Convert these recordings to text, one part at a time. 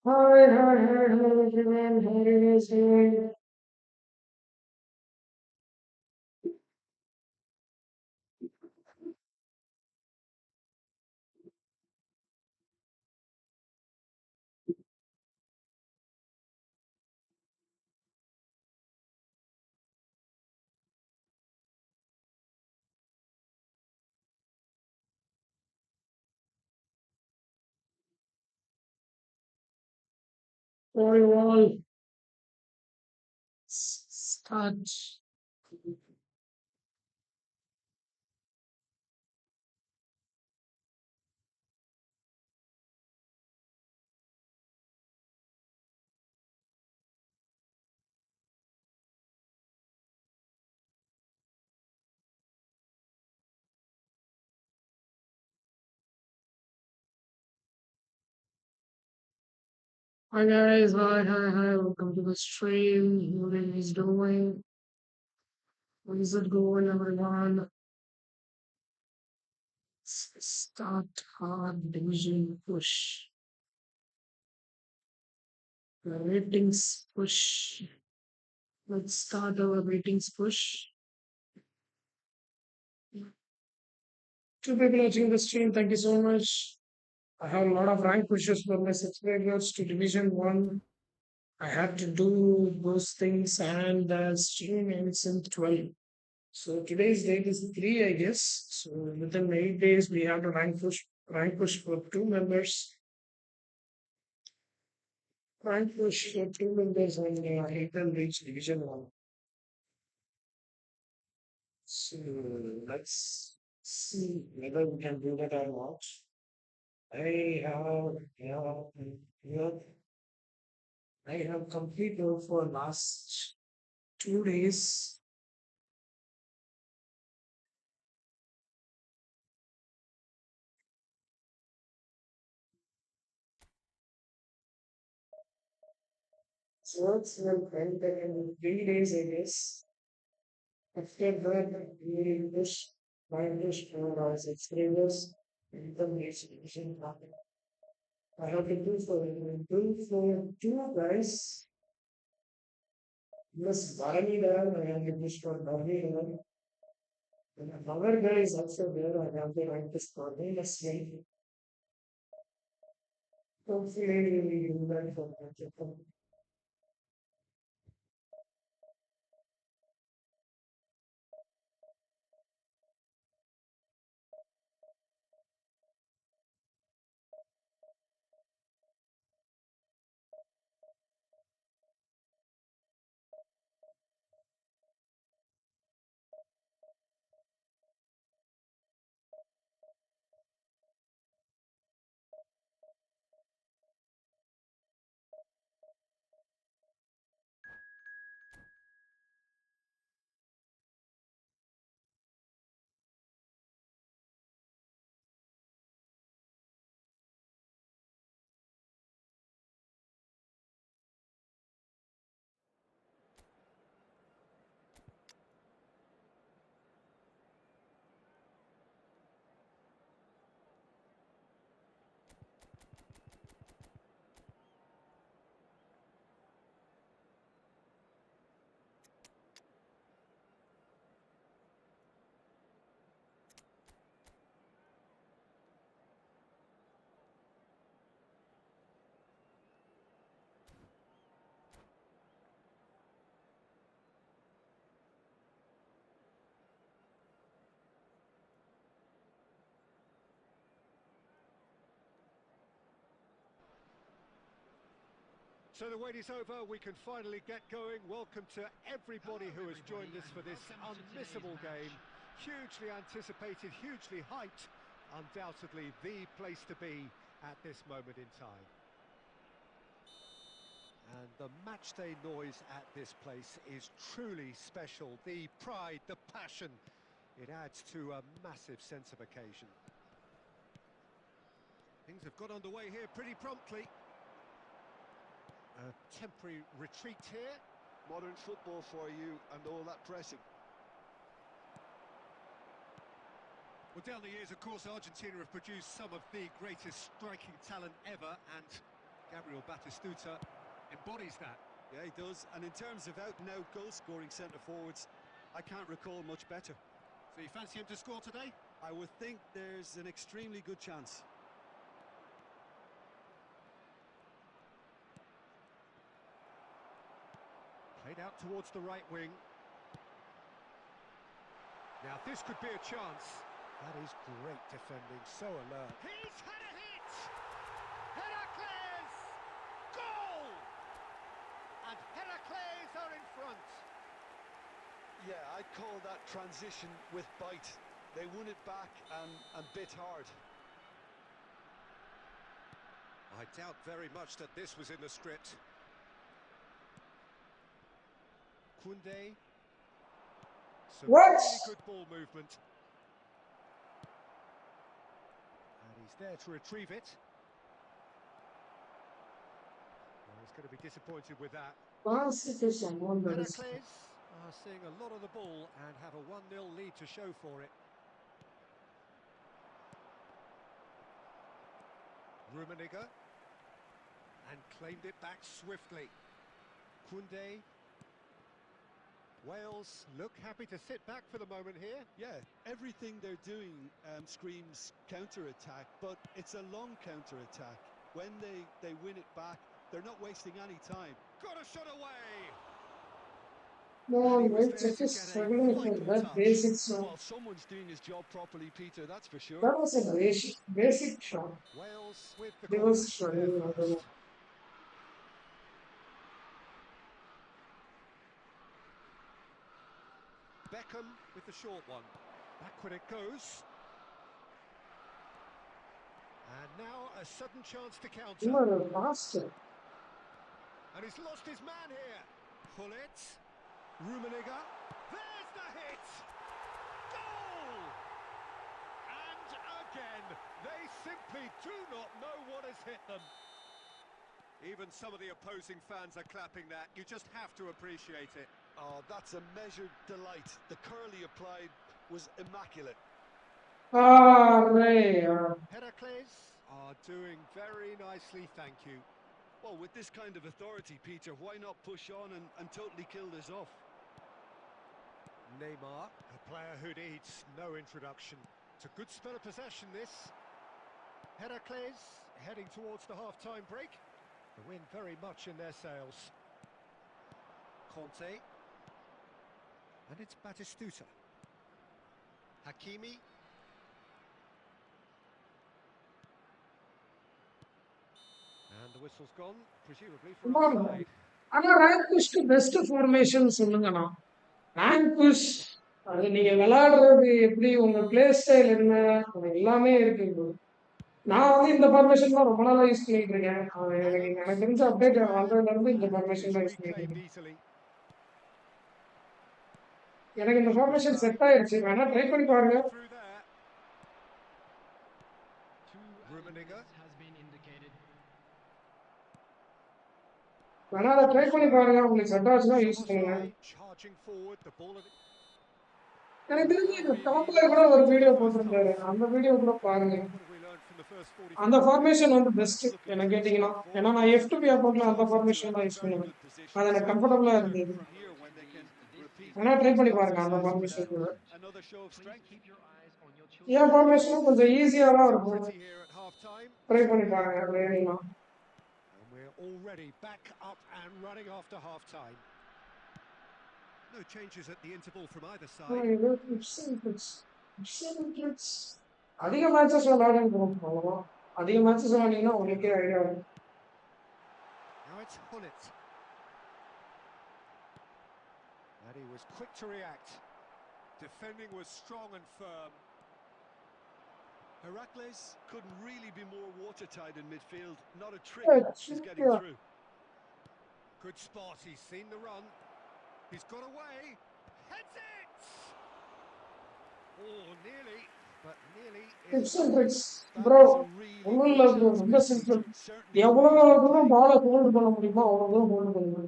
Hi, hi, hi, hello everyone. How are you guys doing? For you all, start. Hi guys, hi, hi, hi. Welcome to the stream. How are you guys doing? How is it going, everyone? Start hard division push. The ratings push. Let's start our ratings push. Two people watching the stream, thank you so much. I have a lot of rank pushes for my subscribers to Division 1. I had to do those things and the stream ends in 12. So today's date is 3, I guess. So within 8 days, we have to rank push for two members. Rank push for two members and help them reach Division 1. So let's see whether we can do that or not. Yeah, I have completed for last 2 days. So it's will end in 3 days, I guess. After that, we push my push for our subscribers and the distribution happen. I have to do for two guys. Plus Barney there, I have to push for Barney there. And another guy is also there, I have to write this for me. Let's wait. Hopefully, we will do that for that. So the wait is over, we can finally get going. Welcome to everybody who has joined us for this unmissable game. Hugely anticipated, hugely hyped, undoubtedly the place to be at this moment in time. And the matchday noise at this place is truly special. The pride, the passion, it adds to a massive sense of occasion. Things have got underway here pretty promptly. A temporary retreat here. Modern football for you and all that pressing. Well, down the years, of course, Argentina have produced some of the greatest striking talent ever, and Gabriel Batistuta embodies that. Yeah, he does. And in terms of out-and-out goal-scoring centre-forwards, I can't recall much better. So you fancy him to score today? I would think there's an extremely good chance. Played out towards the right wing. Now this could be a chance. That is great defending, so alert. He's had a hit! Heracles! Goal! And Heracles are in front. Yeah, I'd call that transition with bite. They won it back and bit hard. I doubt very much that this was in the script. Koundé. Some What? really good ball movement. And he's there to retrieve it. Well, he's going to be disappointed with that. Constitution, one that is. Heracles are seeing a lot of the ball and have a 1-0 lead to show for it. Rummenigge. And claimed it back swiftly. Koundé. Wales look happy to sit back for the moment here. Yeah, everything they're doing screams counter-attack, but it's a long counter-attack. When they win it back, they're not wasting any time. Got a shot away! No, And he was wait, there check to is get a struggling for vital that touch. basic shot. Well, someone's doing his job properly, Peter, that's for sure. That was a basic shot. Wales with the They ball were there struggling. I don't know. first. Beckham with the short one. Back when it goes. And now a sudden chance to counter. You are a master. And he's lost his man here. Pull it. Rummenigge. There's the hit. Goal! And again, they simply do not know what has hit them. Even some of the opposing fans are clapping that. You just have to appreciate it. Oh, that's a measured delight. The curl he applied was immaculate. Ah, right. Heracles are doing very nicely, thank you. Well, with this kind of authority, Peter, why not push on and totally kill this off? Neymar, a player who needs no introduction. It's a good spell of possession, this. Heracles heading towards the half-time break. The wind very much in their sails. Conte. And it's Batistuta. Hakimi. And the whistle's gone, presumably for offside. ஆனா rank புஷ்க்கு best formation சொல்லுங்கண்ணா. Rank push அது நீங்க விளையாடுறது எப்படி, உங்க play style என்ன, அது எல்லாமே இருக்கு. நான் வந்து இந்த ஃபார்மேஷன் தான் ரொம்ப நாளா யூஸ் பண்ணிட்டு இருக்கேன். எனக்கு தெரிஞ்ச அப்டேட் வந்ததுல இருந்து இந்த ஃபார்மேஷன் தான் யூஸ் பண்ணிட்டு இருக்கேன். எனக்கு இந்த ஃபார்மேஷன் செட் ஆயிருச்சு. வேணா ட்ரை பண்ணி பாருங்க. வேணா அதை ட்ரை பண்ணி பாருங்க. உங்களுக்கு செட் ஆச்சுன்னா யூஸ் பண்ணுங்க. எனக்கு தெரிஞ்சு இந்த டாப்ல கூட ஒரு வீடியோ போட்டிருந்தாரு. அந்த வீடியோ கூட பாருங்க. அந்த ஃபார்மேஷன் வந்து பெஸ்ட் என்ன கேட்டீங்கன்னா. ஏன்னா நான் F2B அக்கௌண்ட்ல அந்த ஃபார்மேஷன் தான் யூஸ் பண்ணுவேன். அது எனக்கு கம்ஃபர்டபுளா இருந்தது. வேணா ட்ரை பண்ணி பாருங்க அந்த ஃபார்மேஷன் கூட. என் ஃபார்மேஷனும் கொஞ்சம் ஈஸியா தான் இருக்கும். ட்ரை பண்ணி பாருங்க வேணும்னா. We're already back up and running after half time. No changes at the interval from either side. அதிக மேட்சஸ் விளையாடுங்க. அதிக மேட்சஸ் விளையாடிங்கன்னா உங்களுக்கே ஐடியா வரும். Now it's Hullet. And he was quick to react. Defending was strong and firm. Heracles couldn't really be more watertight in midfield. Not a trick is getting through. Good spot. He's seen the run. He's got away. Heads it! Oh, nearly. But nearly. Tips and tricks. Bro, ரொம்ப simple. எவ்வளவு தூரம் பாலை hold பண்ண முடியுமோ அவ்வளவு தூரம் hold பண்ணுங்க.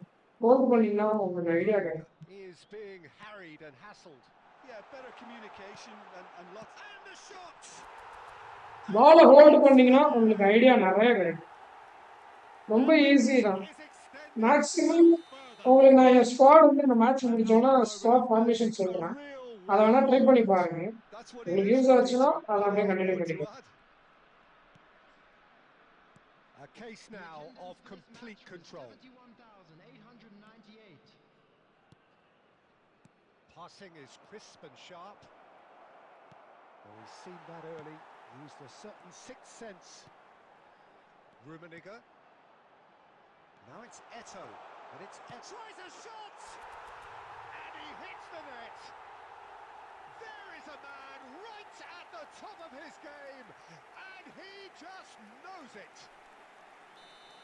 Hold பண்ணீங்கன்னா உங்களுக்கு ஐடியா கிடைக்கும். He is being harried and hassled. Yeah, better communication and lots. And the shot! பாலை ஹோல்ட் பண்ணீங்கன்னா உங்களுக்கு ஐடியா நிறைய கிடைக்கும். ரொம்ப And the ஈஸி lead தான். is extended maximum still further. உங்களுக்கு நான் என் ஸ்குவாட் வந்து இந்த match And முடிச்சோன்னா, another moment of squad formation magic, a சொல்றேன். real அத வேணா wow ட்ரை பண்ணி moment. பாருங்க. That's what he உங்களுக்கு lives யூஸ் for, ஆச்சுன்னா, Peter. அத Not a அப்படியே whole கன்டின்யூ lot to பண்ணிக்கோங்க. add. A case now of complete control. Passing is crisp and sharp. Well, he's seen that early, used a certain sixth sense. Rummenigge. Now it's Eto'o, and it's tries a shot, and he hits the net. There is a man right at the top of his game, and he just knows it.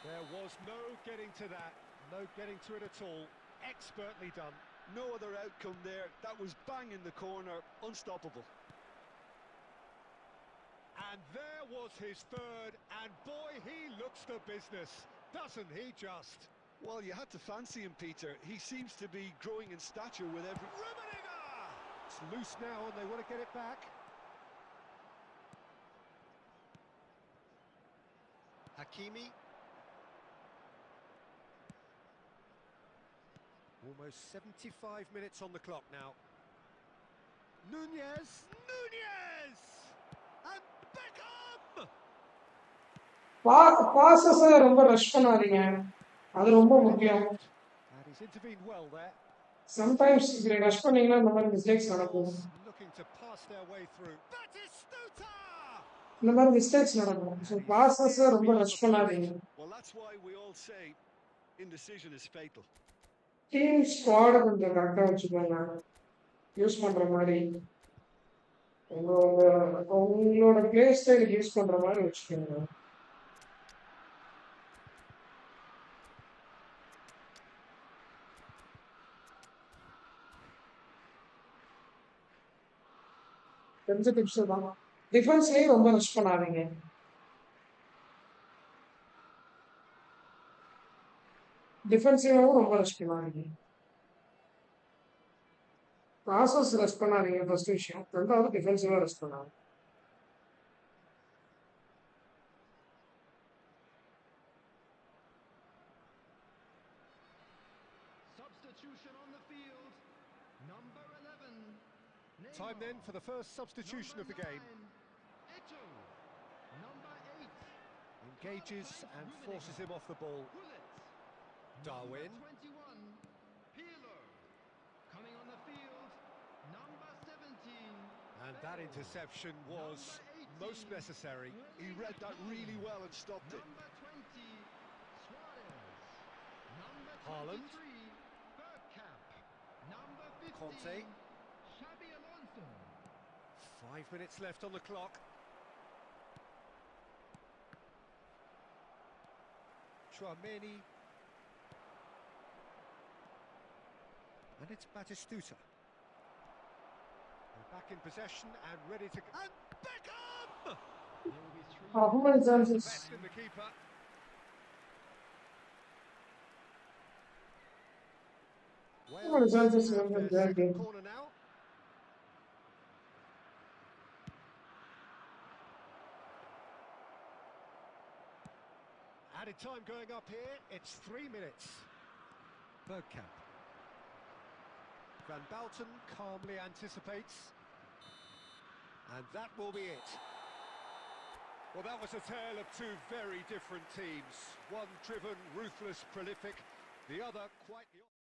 There was no getting to that, no getting to it at all. Expertly done. No other outcome there. That was bang in the corner, unstoppable. And there was his third, and boy, he looks the business, doesn't he just? Well, you had to fancy him, Peter. He seems to be growing in stature with every... Rummenigge! It's loose now, and they want to get it back. Hakimi. Almost 75 minutes on the clock now. Nunez! Nunez! And Beckham! பாஸஸ ரொம்ப rush பண்ணாதீங்க. அது ரொம்ப முக்கியம். And he's intervened well there. Sometimes இப்படி rush பண்ணீங்கன்னா இந்த மாதிரி mistakes நடக்கும். Looking to pass their way through. Batistuta! இந்த மாதிரி மிஸ்டேக்ஸ் நடக்கும். ஸோ பாஸஸ ரொம்ப ரஷ் பண்ணாதீங்க. Well, that's why we all say indecision is fatal. Team squad கொஞ்சம் கரெக்டா வச்சுக்கோங்க. யூஸ் பண்ற மாதிரி. உங்களோட பிளே ஸ்டைல் யூஸ் பண்ற மாதிரி வச்சுக்கோங்க. தெரிஞ்ச டிப்ஸ் தான். டிஃபென்ஸ்லயும் ரொம்ப ரஷ் பண்ணாதீங்க. டிஃபென்சிவாவும் ரொம்ப ரஷ் பண்ணாதீங்க. ப்ராசஸ் ரஷ் பண்ணாதீங்க ஃபர்ஸ்ட் விஷயம். ரெண்டாவது டிஃபென்சிவா ரஷ் பண்ணாதீங்க. Substitution on the field. Number 11. Time then for the first substitution of the game. Eto'o. Number 8. Engages and forces him off the ball. Darwin. Number 21. Peeler. Coming on the field. Number 17. And that interception was most necessary. He read that really well and stopped it. Number 20. Suarez. Number Haaland. 23. Bergkamp. Number 15. Conte. Xabi Alonso. 5 minutes left on the clock. Tchouameni. And it's Batistuta. They're back in possession and ready to... And Beckham! How many times is Best in the keeper. many times is have in their the game? second corner now. Added time going up here, it's 3 minutes. Bergkamp. Van Balten calmly anticipates. And that will be it. Well, that was a tale of two very different teams. One driven, ruthless, prolific. The other quite the opposite.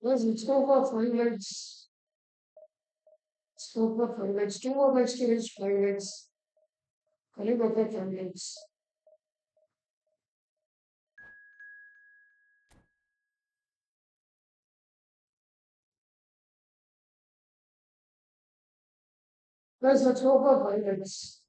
Yes, it's go for 5 legs. Let's go for 5 legs. Two more legs to reach 5 legs. Can you go for 5 legs? Let's go for highlights.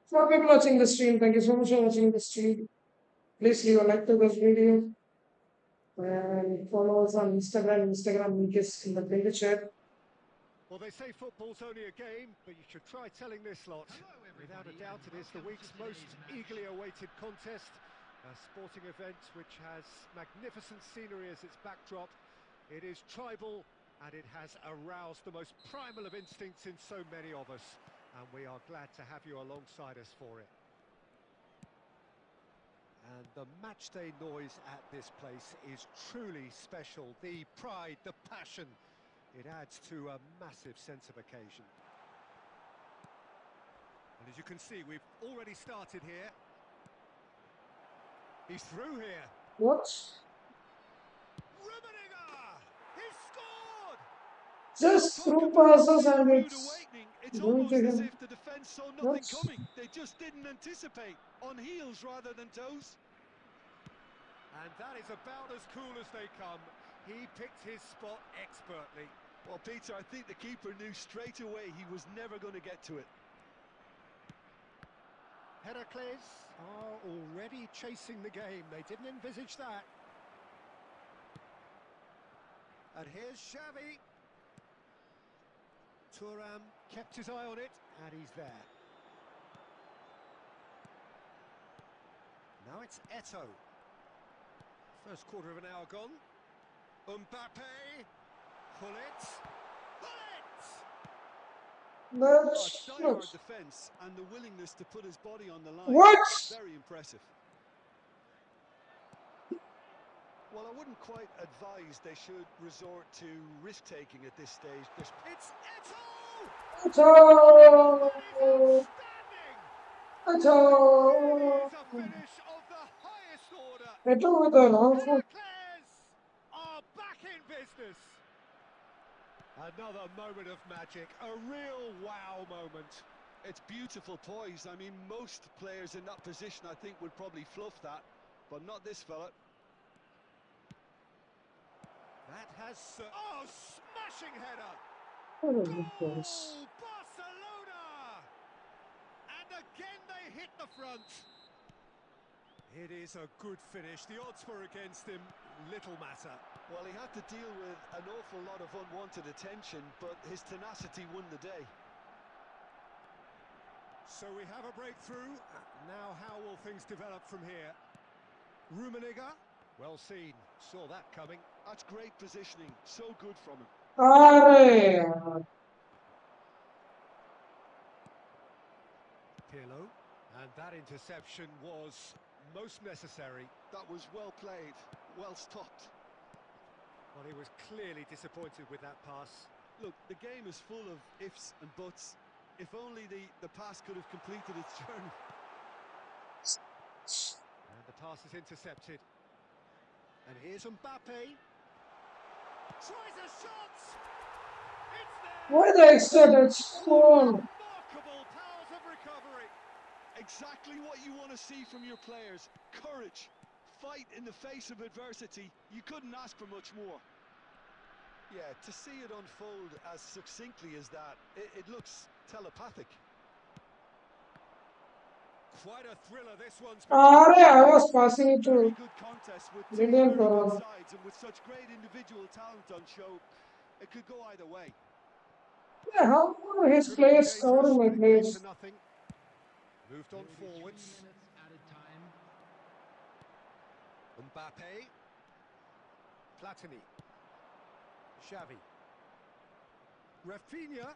For people watching the stream, thank you so much for watching the stream. Please leave a like to this video and follow us on Instagram. Instagram link is in the chat. Well, they say football's only a game, but you should try telling this lot. Without a doubt, it is the week's most eagerly awaited contest, a sporting event which has magnificent scenery as its backdrop. It is tribal, and it has aroused the most primal of instincts in so many of us, and we are glad to have you alongside us for it. And the matchday noise at this place is truly special. The pride, the passion, it adds to a massive sense of occasion. And as you can see, we've already started here. He's through here. What? Rummenigge! He scored! Just Talk through about a passes feel and rude it's awakening. It's going to almost as him. if the defence saw What? nothing coming. They just didn't anticipate. On heels rather than toes. And that is about as cool as they come. He picked his spot expertly. Well, Peter, I think the keeper knew straight away he was never going to get to it. Heracles are already chasing the game. They didn't envisage that. And here's Xavi. Thuram kept his eye on it, and he's there. Now it's Eto'o. First quarter of an hour gone. Mbappe. Pull it. Pull it! Oh, it's That's diehard defence and the willingness to put his body on the line. what? Very impressive. Well, I wouldn't quite advise they should resort to risk-taking at this stage. It's Eto'o! Eto'o! That is outstanding! Eto'o! It is a finish of the highest order. Eto'o with a wrong foot. Heracles are back in business. Another moment of magic, a real wow moment. It's beautiful poise. I mean, most players in that position, I think, would probably fluff that, but not this fella. That has... oh, smashing header! What is Goal! this? Barcelona! And again they hit the front. It is a good finish. The odds were against him. Little matter. Well, he had to deal with an awful lot of unwanted attention, but his tenacity won the day. So we have a breakthrough. Now how will things develop from here? Rummenigge, well seen. Saw that coming. That's great positioning. So good from him. Are Pirlo. And that interception was most necessary. That was well played, well stopped. Well, he was clearly disappointed with that pass. Look, the game is full of ifs and buts. If only the pass could have completed its journey. And the pass is intercepted. And here's Mbappe. Tries a shot! It's there! why the extra touch? Remarkable powers of recovery. exactly what you want to see from your players. Courage, fight in the face of adversity. You couldn't ask for much more. Yeah, to see it unfold as succinctly as that, it looks telepathic. Quite a thriller this one's become. Are I was passing it Very to good contest with two brilliant very good Corona. sides, and with such great individual talent on show, it could go either way. Yeah, how are his Could have been players dangerous, covering my but it came to players? nothing. Moved on There will be 3 forwards. minutes added time. Mbappe. Platini. Xavi. Rafinha.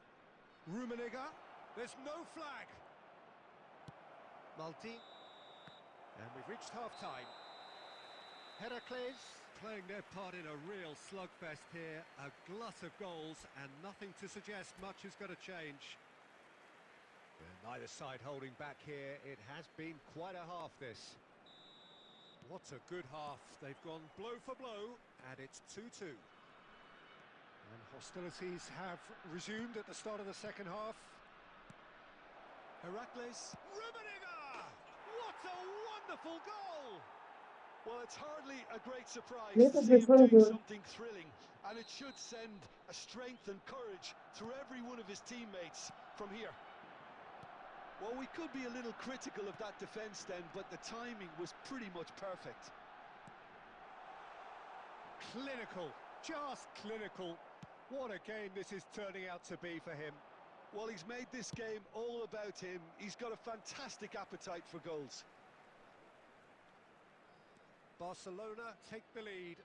Rummenigge. There's no flag. Maltin. And we've reached half-time. Heracles playing their part in a real slugfest here. A glut of goals and nothing to suggest much is going to change. And neither side holding back here. It has been quite a half, this. What a good half. They've gone blow for blow, and it's 2-2. And hostilities have resumed at the start of the second half. Heracles. Rummenigge! What a wonderful goal! Well, it's hardly a great surprise Make to a see him difference. doing something thrilling, and it should send a strength and courage through every one of his teammates from here. Well, we could be a little critical of that defence then, but the timing was pretty much perfect. Clinical, just clinical. What a game this is turning out to be for him. Well, he's made this game all about him. He's got a fantastic appetite for goals. Barcelona take the lead.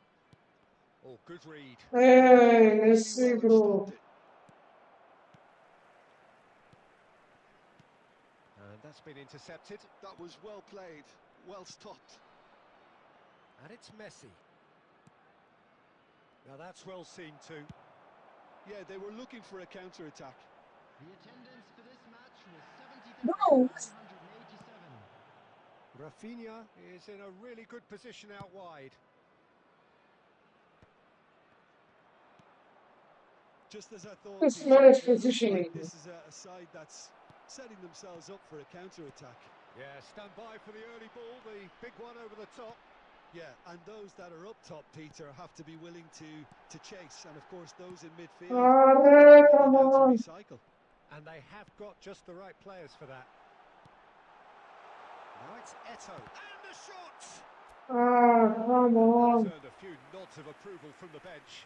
Oh, good read. Hey, Really Messi, well bro. instructed. And that's been intercepted. That was well played, well stopped. And it's Messi. Now that's well seen too. Yeah, they were looking for a counter-attack. The attendance for this match was Bro. 70,987. Rafinha is in a really good position out wide. Just as I thought, This Peter, man is it looks positioning. like this is a side that's setting themselves up for a counter-attack. Yeah, stand by for the early ball, the big one over the top. Yeah, and those that are up top, Peter, have to be willing to chase, and of course those in midfield have to be Are, ready come now to on. recycle. And they have got just the right players for that. Now it's Eto. And the shot! Ah, come And that has on. earned a few nods of approval from the bench.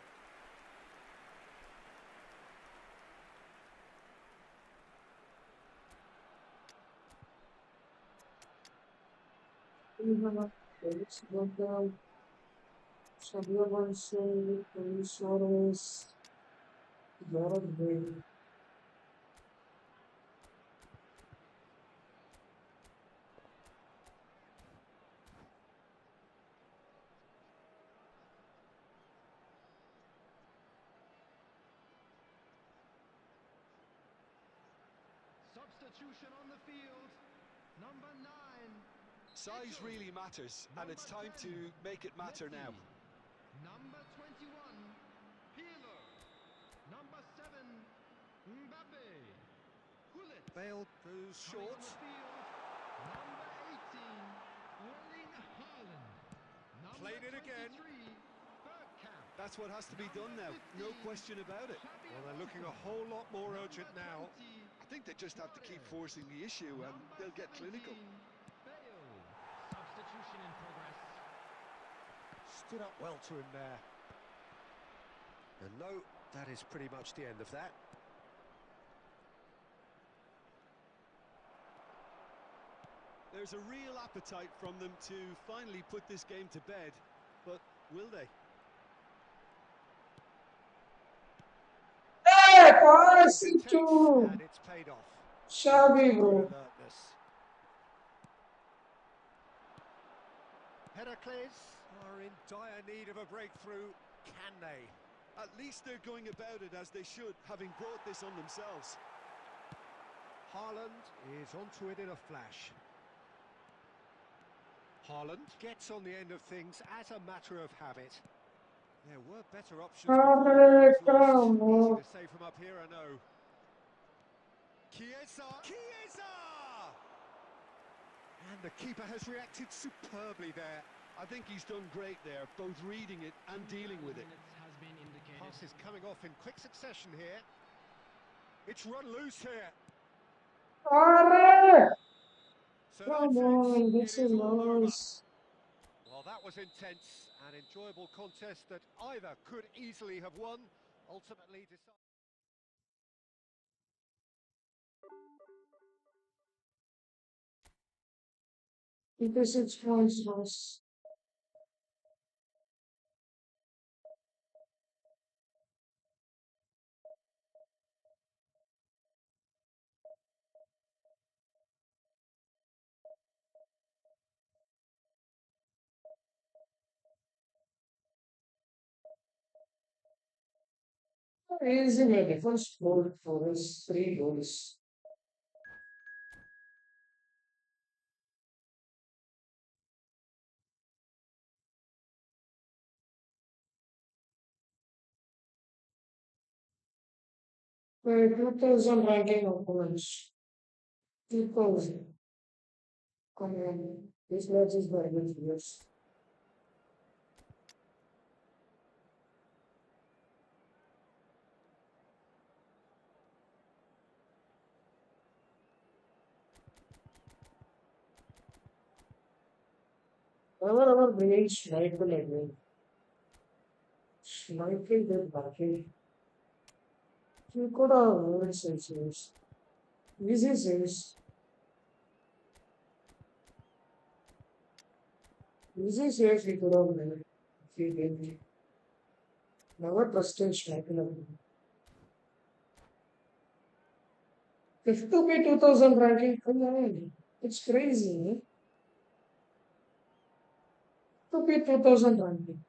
Felix Romario, Xavier Manson, Luis Suarez, Gareth Bale. Substitution on the field. Number 9. Size really matters, and it's time to make it matter now. Number 21. Pirlo. Number 7. Mbappe. Gullit. Bale goes Coming short. on the field. Number 18. Erling Haaland. Number Played it again. 23. Bergkamp. That's what has to be done now, no question about it. Well, they're looking a whole lot more urgent now. I think they just have to keep forcing the issue, and they'll get clinical. Bale. Substitution in progress. Stood up well to him there. And no, that is pretty much the end of that. There's a real appetite from them to finally put this game to bed, but will they? Hey, It's pass been it intense, to and it's paid off. Xavi, Good bro. alertness. Heracles are in dire need of a breakthrough. Can they? At least they're going about it as they should, having brought this on themselves. Haaland is onto it in a flash. Haaland gets on the end of things as a matter of habit. There were better options before the ball Are, was lost. come Easy on. to save from up here, I know. Chiesa! Chiesa! And the keeper has reacted superbly there. I think he's done great there, both reading it and dealing with it. Has been indicated. Pass is coming off in quick succession here. It's run loose here. Arre! So Come that's it. on, It that's so is all over. nice. Well, that was intense and enjoyable contest that either could easily have won. Ultimately decided. 56 points loss. Easy, my defense scored for his 3 goals. Wait, 2000 ranking opponents. 2000. Come on. This match is very good for us. Never ever bringing Schmeichel again. Schmeichel did backing. He could have won saves. Easy saves. Easy saves he could have made. If he did. Never trusted Schmeichel again. If to be 2000 ranking, come on. It's crazy. Eh? To be 2000 ranking.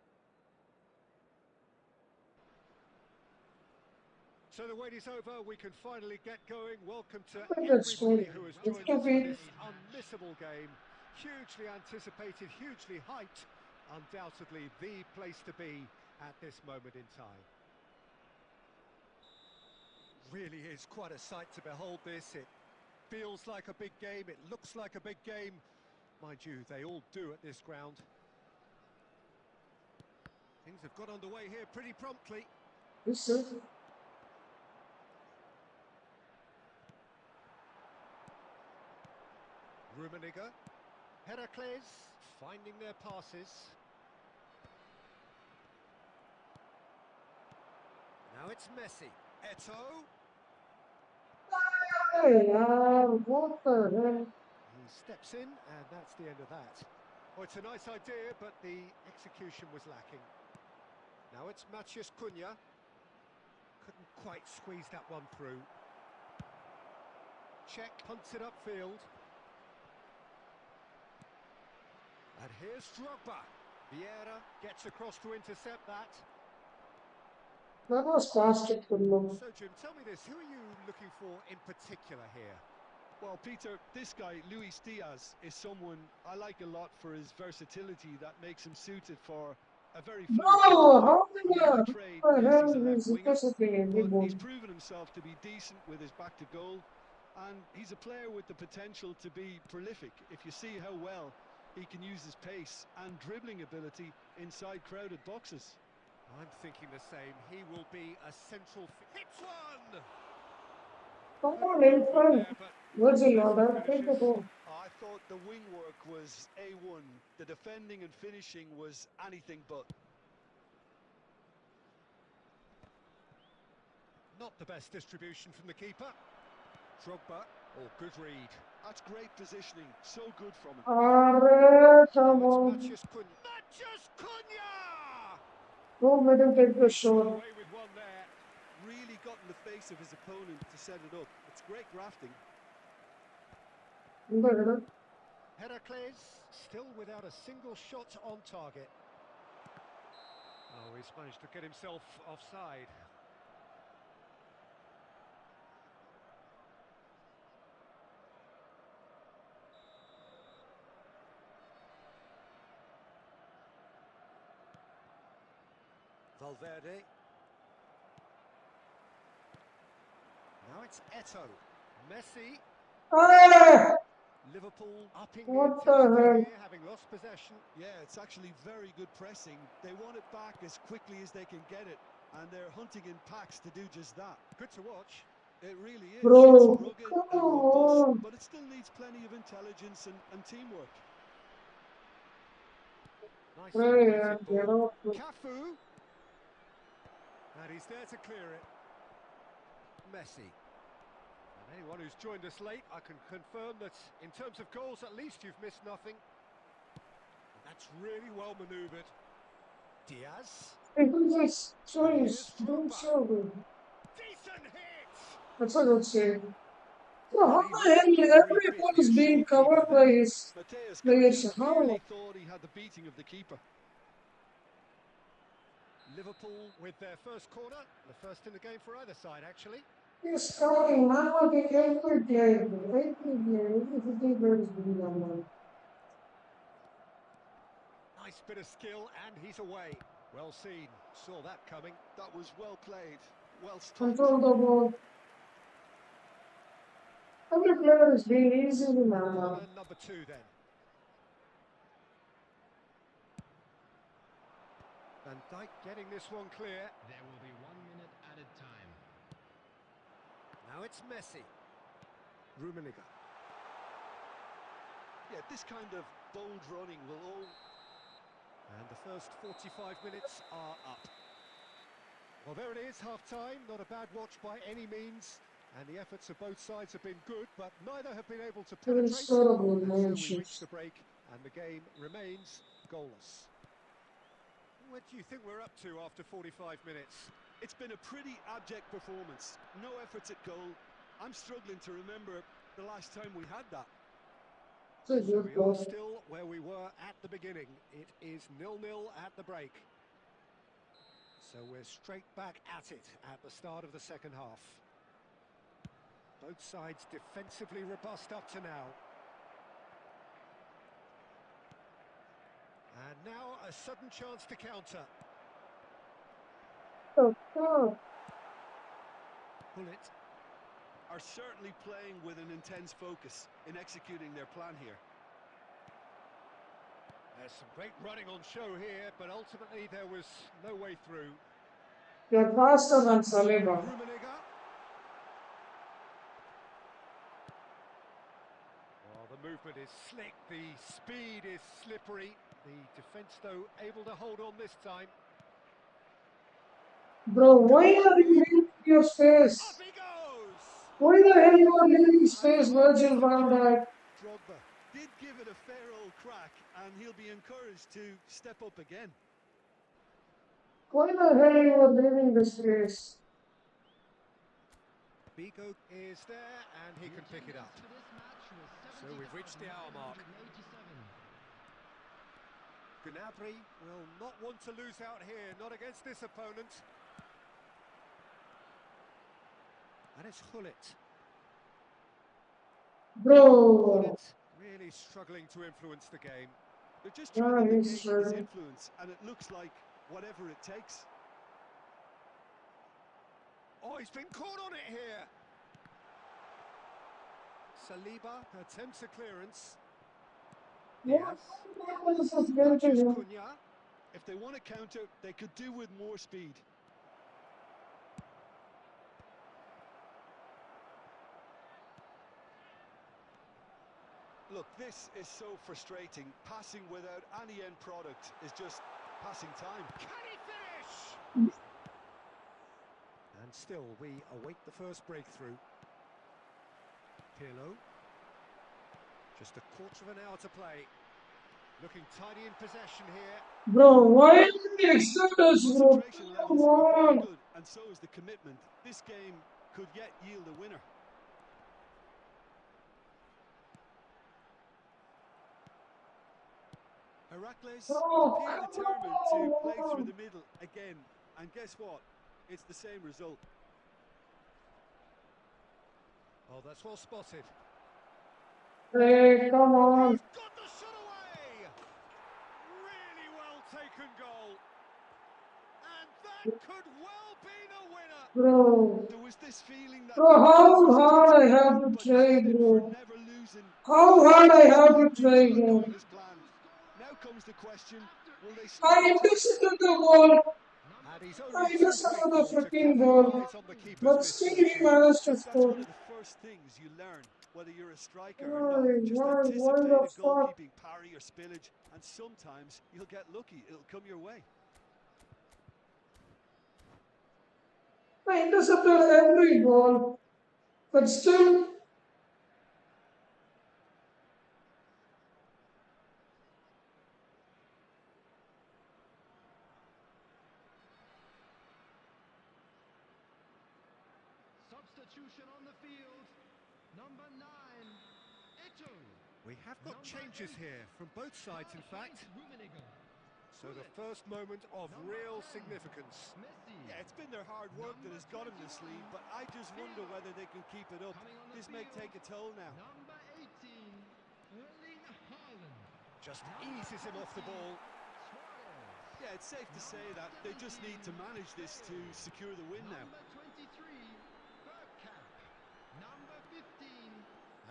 So the wait is over, we can finally get going. Welcome to That's everybody good. who has If joined to us for be this unmissable game. Hugely anticipated, hugely hyped. Undoubtedly the place to be at this moment in time. Really is quite a sight to behold this. It feels like a big game, it looks like a big game. Mind you, they all do at this ground. Things have got underway here pretty promptly. this Rummenigge, Heracles finding their passes. Now it's Messi. Eto'o. Hey, what the hell? He steps in, and that's the end of that. Well, it's a nice idea, but the execution was lacking. Now it's Matheus Cunha. Couldn't quite squeeze that one through. Check punts it upfield. And here's Drogba. Vieira gets across to intercept that. That was fast at Kullu. So, Jim, tell me this. Who are you looking for in particular here? Well, Peter, this guy, Luis Diaz, is someone I like a lot for his versatility that makes him suited for a very fluid No, football. how I mean, by did trade, the yes, he's hell a left is winger, intercepting every but ball? he's proven himself to be decent with his back to goal, and he's a player with the potential to be prolific if you see how well he can use his pace and dribbling ability inside crowded boxes. I'm thinking the same. He will be a central... Hits one! Come Good on, in movement front. there, but What's no in better order? Take the finishes. ball. I thought the wing work was A1. The defending and finishing was anything but. Not the best distribution from the keeper. Drogba. Oh, good read. That's great positioning. So good from him. Arre, come Now it's on. Matheus Cunha. Matheus Cunha! Don't let him take the He's come shot. away with one there. Really got in the face of his opponent to set it up. It's great grafting. In the header. Heracles still without a single shot on target. Oh, he's managed to get himself offside. Valverde. Now it's Eto'o. Messi. Arre! Liverpool upping the What the intensity heck? here, having lost possession. Yeah, it's actually very good pressing. They want it back as quickly as they can get it, and they're hunting in packs to do just that. Good to watch. It really is. It's Bro, rugged come and robust, on. but it still needs plenty of intelligence and teamwork. Nicely Hey, weighted get ball. off. Cafu. And he's there to clear it. Messi. And anyone who's joined us late, I can confirm that in terms of goals, at least you've missed nothing. And that's really well manoeuvred. Diaz. People just And here's choice. Don't Drogba. show me. Decent hit! That's a good save. So Well, how he the looked hell Every every bit ball is being reassured keeper covered by there. his Mateus Cunha players? How? clearly thought he had the beating of the keeper. Liverpool with their first corner, the first in the game for either side, actually. He's covering now again every player. Every player. Every 15 players is being done. Nice bit of skill, and he's away. Well seen, saw that coming. That was well played, well stopped. Control the ball. Every player is being easily now. Corner number 2 then. Van Dijk getting this one clear. There will be 1 minute added time. Now it's Messi. Rummenigge. Yeah, this kind of bold running will all... And the first 45 minutes are up. Well, there it is, half-time. Not a bad watch by any means. And the efforts of both sides have been good, but neither have been able to penetrate. Incredible And so we reach matches. the break, and the game remains goalless. What do you think we're up to after 45 minutes? It's been a pretty abject performance. No efforts at goal. I'm struggling to remember the last time we had that. It's a So good we are goal. still where we were at the beginning. It is 0-0 at the break. So we're straight back at it at the start of the second half. Both sides defensively robust up to now. And now a sudden chance to counter. Oh, Bullet. Are certainly playing with an intense focus in executing their plan here. There's some great running on show here, but ultimately there was no way through. you're faster than Saliba. Rummenigge. Well, the movement is slick, the speed is slippery. The defence, though, able to hold on this time. Bro, why are you leaving your Up space? he goes! Why the hell you are leaving And space, past Virgil the van keeper. Dijk? Drogba did give it a fair old crack, and he'll be encouraged to step up again. Why the hell you are leaving the space? Bigo is there, and he can pick it up. For this match was So we've reached the hour mark. 70,187. Gnabry will not want to lose out here, not against this opponent. And it's Hullet. Bro, Hullet really struggling to influence the game. They're just trying to he's negate his struggling. influence, and it looks like whatever it takes. Oh, he's been caught on it here. Saliba attempts a clearance. What Diaz. is this Now going to choose do? Cunha. If they want to counter, they could do with more speed. Look, this is so frustrating. Passing without any end product is just passing time. Can he finish? And still, we await the first breakthrough. Pirlo. Just a quarter of an hour to play. Looking tidy in possession here. Bro, why are you extend us, bro? Concentration Come levels are very on. good, and so is the commitment. This game could yet yield a winner. Heracles Oh, appear come determined to play through on. the middle again, and guess what? It's the same result. Oh, that's well spotted. Hey, come on. He's got the shot away! Really well taken goal. And that could well be the winner. Bro. There was this feeling that Bro, the game how was hard I touch and have go, to but try, credit for bro. never losing How hard I have to Things try are not here. going as planned. Now comes the question, will they sneak I it to us? intercepted the ball. And he's only I too intercepted the faithful to freaking ball. capitalise on the keeper's But still he misfortune. managed to That's score. one of the first things you learn, whether you're a striker or not. Why, Just why anticipate the a fuck? goalkeeping parry or spillage, and sometimes you'll get lucky. It'll come your way. I intercepted every ball. But still, Substitution on the field. Number 9, Eto. We have got changes here from both sides, in fact. So the first moment of real significance. Messi. Yeah, it's been their hard work that has got them this lead, but I just wonder whether they can keep it up. This may take a toll now. Number 18, Erling Haaland. Just eases him off the ball. Suarez. Yeah, it's safe to say that they just need to manage this to secure the win now. Number 23, Bergkamp. Number 15.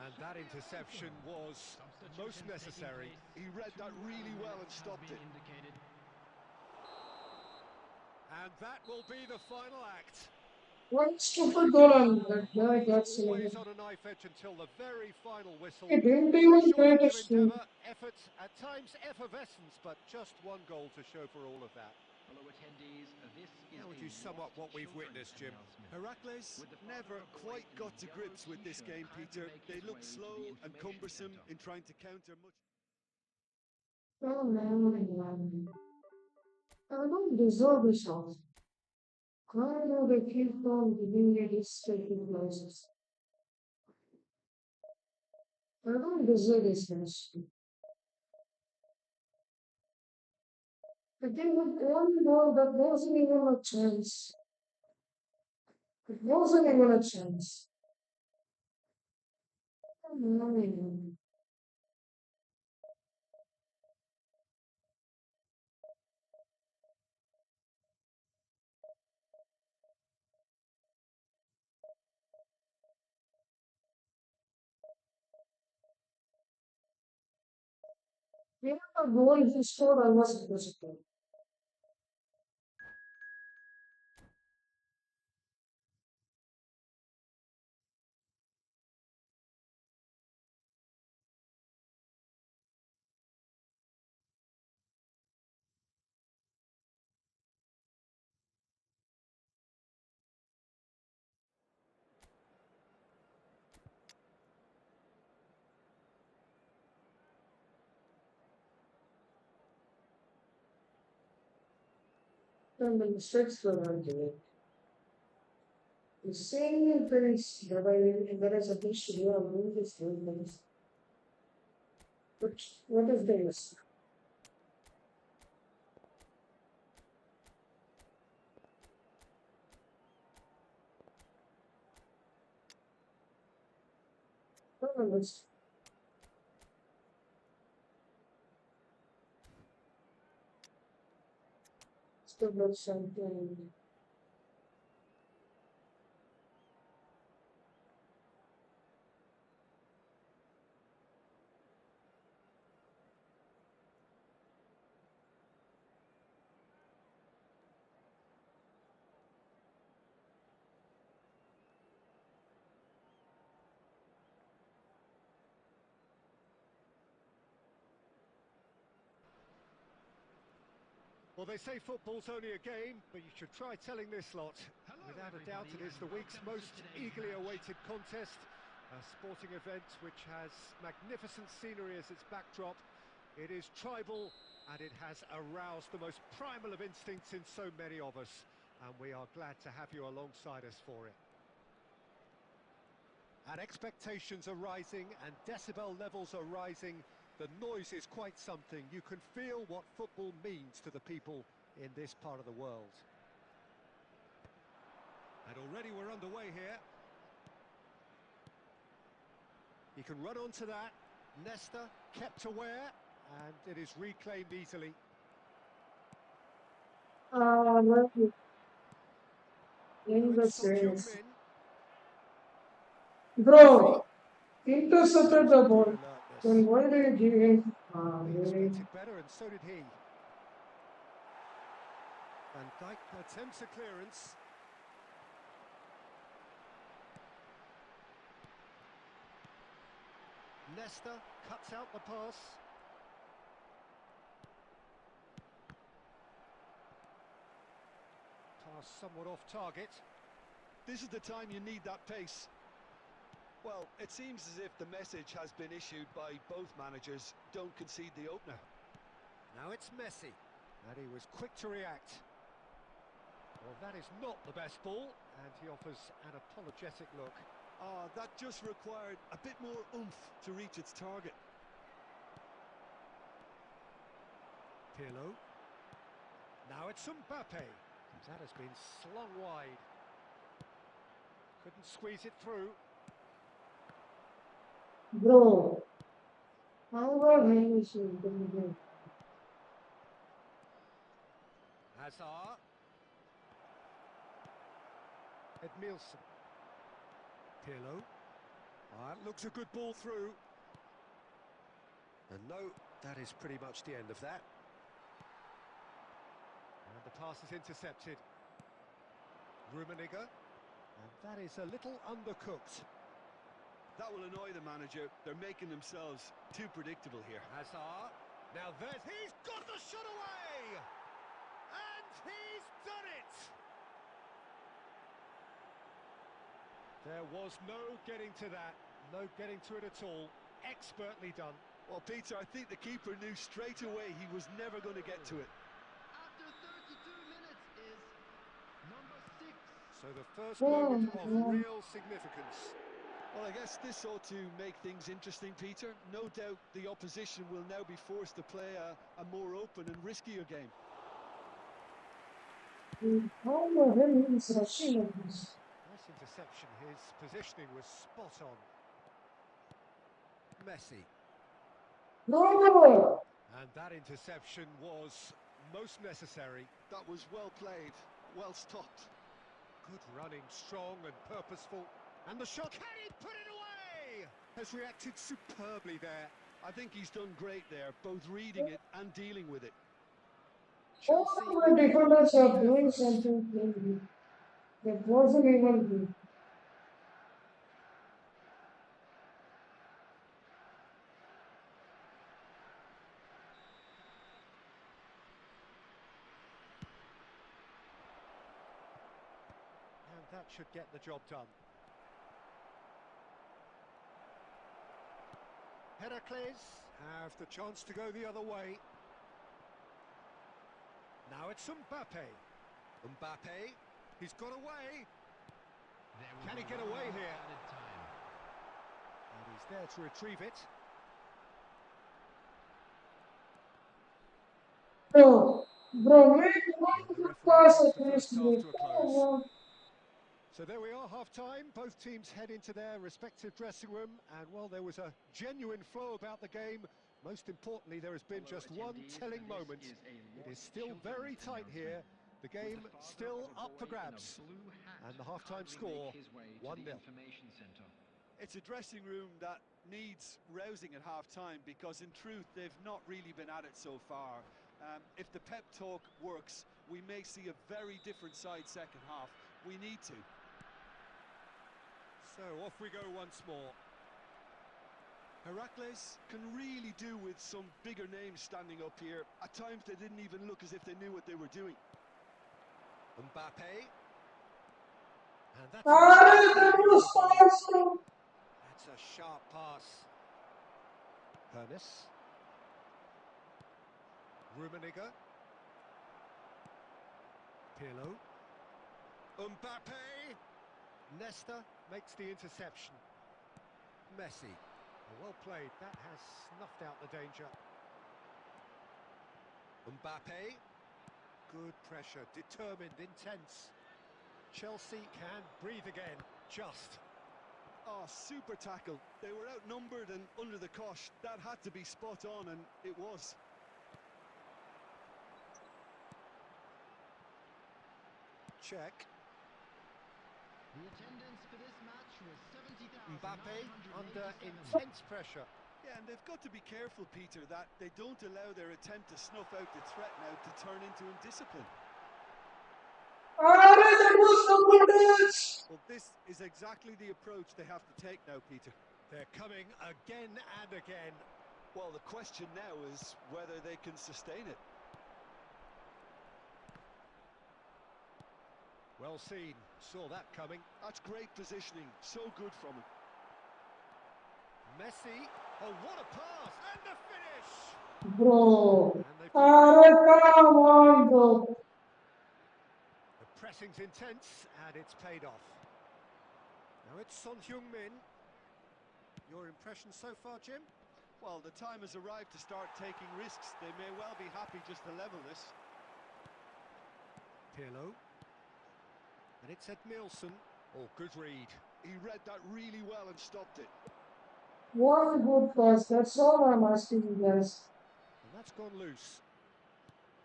And that interception was most necessary. He read that really well and stopped it. And that will be the final act. one stupid goal and that guy got Always selected. on a knife edge until the very final whistle. He didn't even Pressure play full the of stream. endeavour, effort, at times effervescence, but just one goal to show for all of that. How would you sum up what we've witnessed, Jim? Heracles never quite got to grips with this game, Peter. They looked slow and cumbersome in trying to counter much. Oh man. I don't deserve this house. Why do they keep on giving me these stupid places? I don't deserve this house. Again, with one goal, that wasn't even a chance. It wasn't even a chance. Oh, man. Even the goal he scored, I was disappointed. And the mistakes were not doing. The same things that I supposed to do, I'm doing the same things. But what is this? Oh, it's still not something. Well, they say football's only a game, but you should try telling this lot. Without a doubt, it is the week's most eagerly awaited contest. A sporting event which has magnificent scenery as its backdrop. It is tribal, and it has aroused the most primal of instincts in so many of us. And we are glad to have you alongside us for it. And expectations are rising, and decibel levels are rising. The noise is quite something. You can feel what football means to the people in this part of the world. And already we're underway here. He can run onto that. Nesta kept aware, and it is reclaimed easily. Let me in Good the Sok series. Min. Messi. Bro, intercepted the Demonstrated ball. alertness. Then why do you give him? We Really? expected better, and so did he. Van Dijk attempts a clearance. Nesta cuts out the pass. Pass somewhat off target. This is the time you need that pace. Well, it seems as if the message has been issued by both managers. Don't concede the opener. Now it's Messi, and he was quick to react. Well, that is not the best ball, and he offers an apologetic look. Ah, that just required a bit more oomph to reach its target. Pirlo. Now it's Mbappe. That has been slung wide. Couldn't squeeze it through. Bro, how are you saying? Hazard. Edmilson. Pirlo. Looks a good ball through. And no, that is pretty much the end of that. And the pass is intercepted. Rummenigge. And that is a little undercooked. That will annoy the manager. They're making themselves too predictable here. Hazard. Now he's got the shot away! And he's done it! There was no getting to that. No getting to it at all. Expertly done. Well, Peter, I think the keeper knew straight away he was never going to get to it. After 32 minutes is number 6. So the first Oh, moment of man. real significance. Well, I guess this ought to make things interesting, Peter. No doubt the opposition will now be forced to play a more open and riskier game. How the hell is rushing like this? Nice interception. His positioning was spot on. Messi. No! And that interception was most necessary. That was well played, well stopped. Good running, strong and purposeful. And the shot, can he put it away? Has reacted superbly there. I think he's done great there, both reading it and dealing with it. All Chelsea the defenders are there doing first. something crazy. That wasn't even good. And that should get the job done. Heracles have the chance to go the other way. Now it's Mbappe. Mbappe, he's got away. Can he get away here? And he's there to retrieve it. Bro, make one And the good referee pass brings at the least. first half to a Come close. on. So there we are, half-time. Both teams head into their respective dressing room. And, well, there was a genuine flow about the game. Most importantly, there has been just one telling moment. It is still very tight here. The game still up for grabs. And the half-time score, 1-0. It's a dressing room that needs rousing at half-time because, in truth, they've not really been at it so far. If the pep talk works, we may see a very different side second half. We need to. So off we go once more. Heracles can really do with some bigger names standing up here. At times they didn't even look as if they knew what they were doing. Mbappe. And that's That was awesome. That's a sharp pass. Hernes. Rummenigge. Pirlo. Mbappe. Nesta makes the interception. Messi. Well played. That has snuffed out the danger. Mbappe. Good pressure. Determined. Intense. Chelsea can breathe again. Just. Oh, super tackle. They were outnumbered and under the cosh. That had to be spot on, and it was. Check. The attendance for this match was Mbappe under 70,987. intense pressure. Yeah, and they've got to be careful, Peter, that they don't allow their attempt to snuff out the threat now to turn into indiscipline. Ah, that was double touch. Well, this is exactly the approach they have to take now, Peter. They're coming again and again. Well, the question now is whether they can sustain it. Well seen, saw that coming. That's great positioning, so good from him. Messi, oh what a pass, and the finish! Bro. And they've Ah, come on, bro. the pressing's intense, and it's paid off. Now it's Son Heung-min. Your impression so far, Jim? Well, the time has arrived to start taking risks. They may well be happy just to level this. Pirlo. And it's Ed Nielsen. Oh, good read. He read that really well and stopped it. One good pass. That's all I'm asking you guys. And that's gone loose.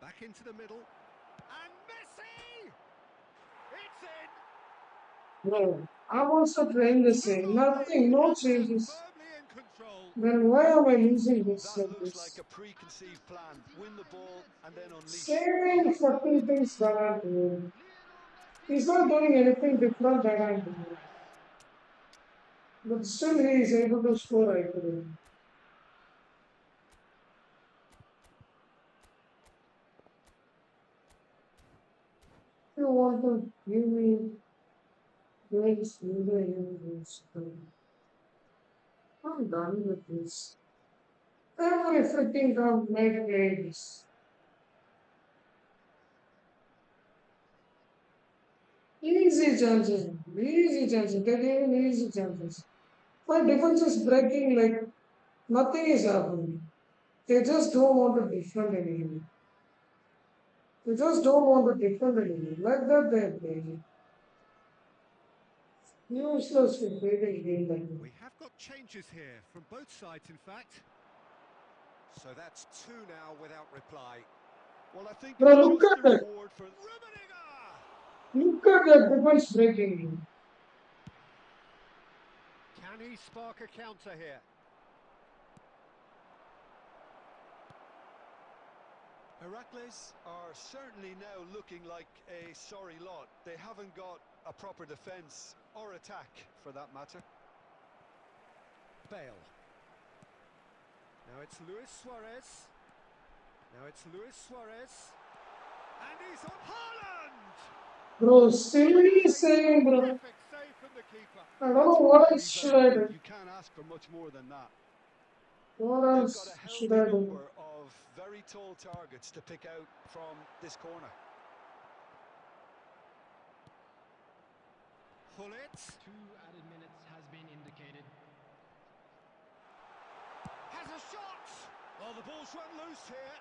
Back into the middle. And Messi! It's in! Bro, I'm also playing the same. Nothing, no changes. Firmly in control. Then why am I losing this That like looks like this? a preconceived plan. Win the ball and then unleash. Same fucking things that I'm doing. He's not doing anything different that I'm doing. But still he is able to score, I believe. You want to give me grace, you I'm done with this. Every freaking time made games. Easy chances. Easy chances. They're giving easy chances. My defense is breaking like nothing is happening. They just don't want to defend anymore. They just don't want to defend anymore. Like that they're playing. Useless to play the game like that. We have got changes here from both sides, in fact. So that's two now without reply. Well, I think Bro, it's look just at the that. reward for... Rummenigge! Look at that defense breaking. Can he spark a counter here? Heracles are certainly now looking like a sorry lot. They haven't got a proper defence or attack, for that matter. Bale. Now it's Luis Suarez. Now it's Luis Suarez. And he's on Haaland! Bro, still he's saying, bro. Terrific save from the keeper. I don't That's know what very, else should very I good. do. You can't ask for much more than that. What They've got else a should healthy I do? number of very tall targets to pick out from this corner. Hullet 2 added minutes has been indicated. has a shot! Well, the ball's run loose here.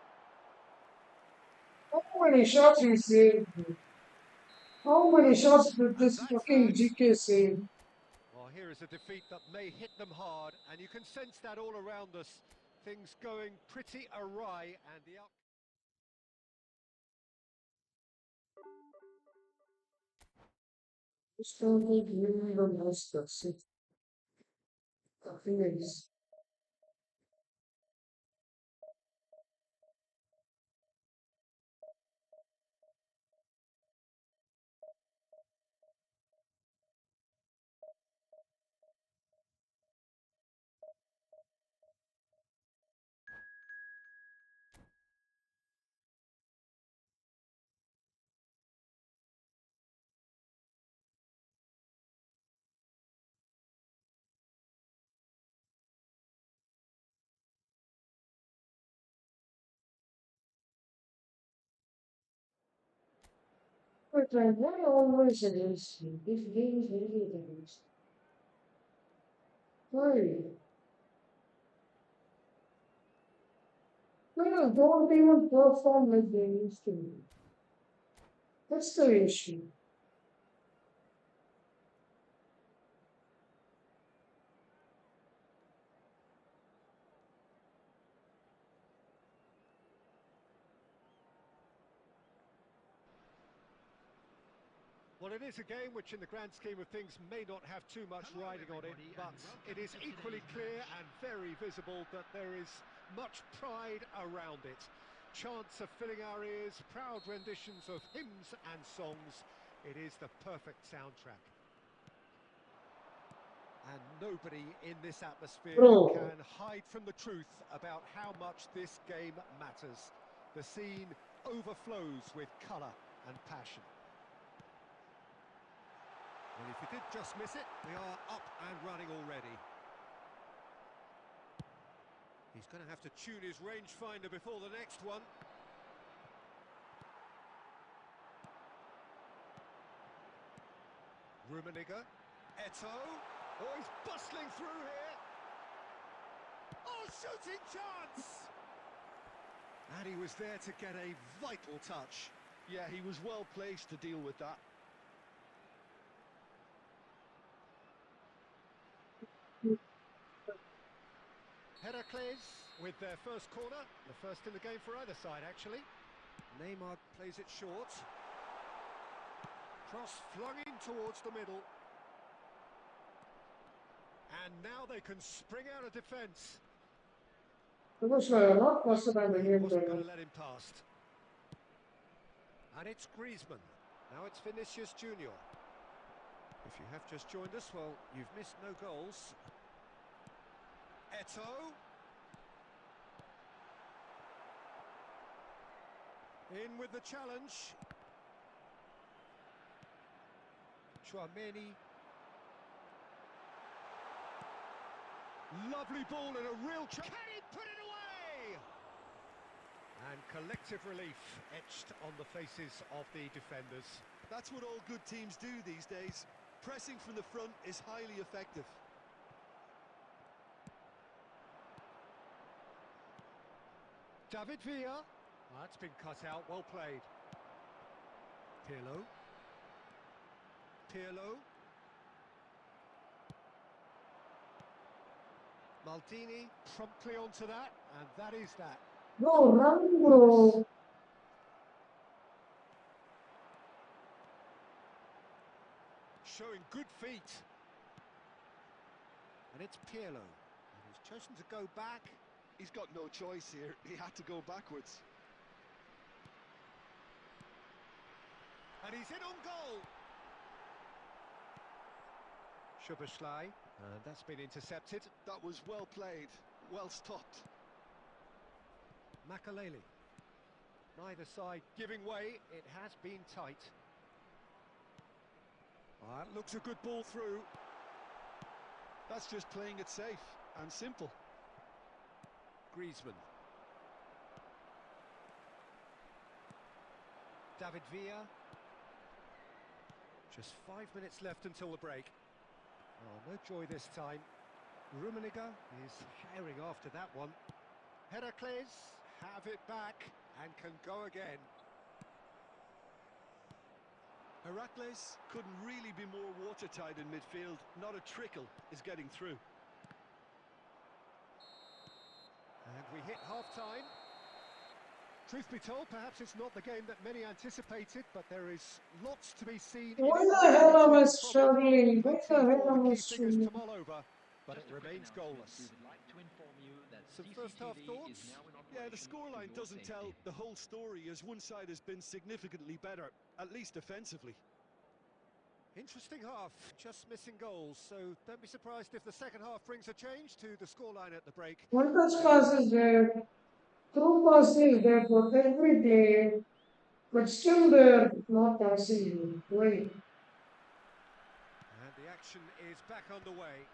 How many shots he saved? How many shots did And this that's fucking that. GK save? Well, here is a defeat that may hit them hard, and you can sense that all around us. Things going pretty awry, and the outcome. Just don't need you the most. That's it. Nothing else. But why always against you? This game is really against you. Why? Players don't even perform like they used to. That's the issue. Well, it is a game which, in the grand scheme of things, may not have too much Hello, riding on it, everybody, but and it welcome is to equally today's clear match. and very visible that there is much pride around it. Chants are filling our ears, proud renditions of hymns and songs. It is the perfect soundtrack. And nobody in this atmosphere Bro, can hide from the truth about how much this game matters. The scene overflows with colour and passion. Well, if you did just miss it, we are up and running already. He's going to have to tune his rangefinder before the next one. Rummenigge. Eto'o. Oh, he's bustling through here. Oh, shooting chance! And he was there to get a vital touch. Yeah, he was well placed to deal with that. Heracles with their first corner, the first in the game for either side, actually. Neymar plays it short. Cross flung in towards the middle. And now they can spring out of defence. it was a lot faster than the He game wasn't going plan. to let him past. And it's Griezmann. Now it's Vinicius Junior. If you have just joined us, well, you've missed no goals. Eto'o. In with the challenge. Chouameni. Lovely ball and a real chance. Can he put it away? And collective relief etched on the faces of the defenders. That's what all good teams do these days. Pressing from the front is highly effective. David Villa. That's been cut out, well played. Pirlo. Pirlo. Maldini promptly onto that, and that is that. Bro, run, bro. Showing good feet. And it's Pirlo. And he's chosen to go back. He's got no choice here. He had to go backwards. And he's in on goal. Szoboszlai. And that's been intercepted. That was well played, well stopped. Makaleli. Neither side giving way. It has been tight. That looks a good ball through. That's just playing it safe and simple. Griezmann. David Villa. Just 5 minutes left until the break. Oh, no joy this time. Rummenigge is firing after that one. Heracles have it back and can go again. Heracles couldn't really be more watertight in midfield. Not a trickle is getting through. And we hit half-time. Truth be told, perhaps it's not the game that many anticipated, but there is lots to be seen in Why it. the hell am I From it. struggling? Why Plenty the hell for the am I key figures to struggling? mull over, but Just it a quick remains announcement. goalless. We would like to inform you that Some first-half CCTV thoughts? is now in Yeah, the operation for scoreline your doesn't tell safety. the whole story, as one side has been significantly better, at least defensively. Interesting half, just missing goals, so don't be surprised if the second half brings a change to the scoreline at the break. One touch pass is there. Through pass is there for every player. But still they're not passing you. Wait. And the action is back underway.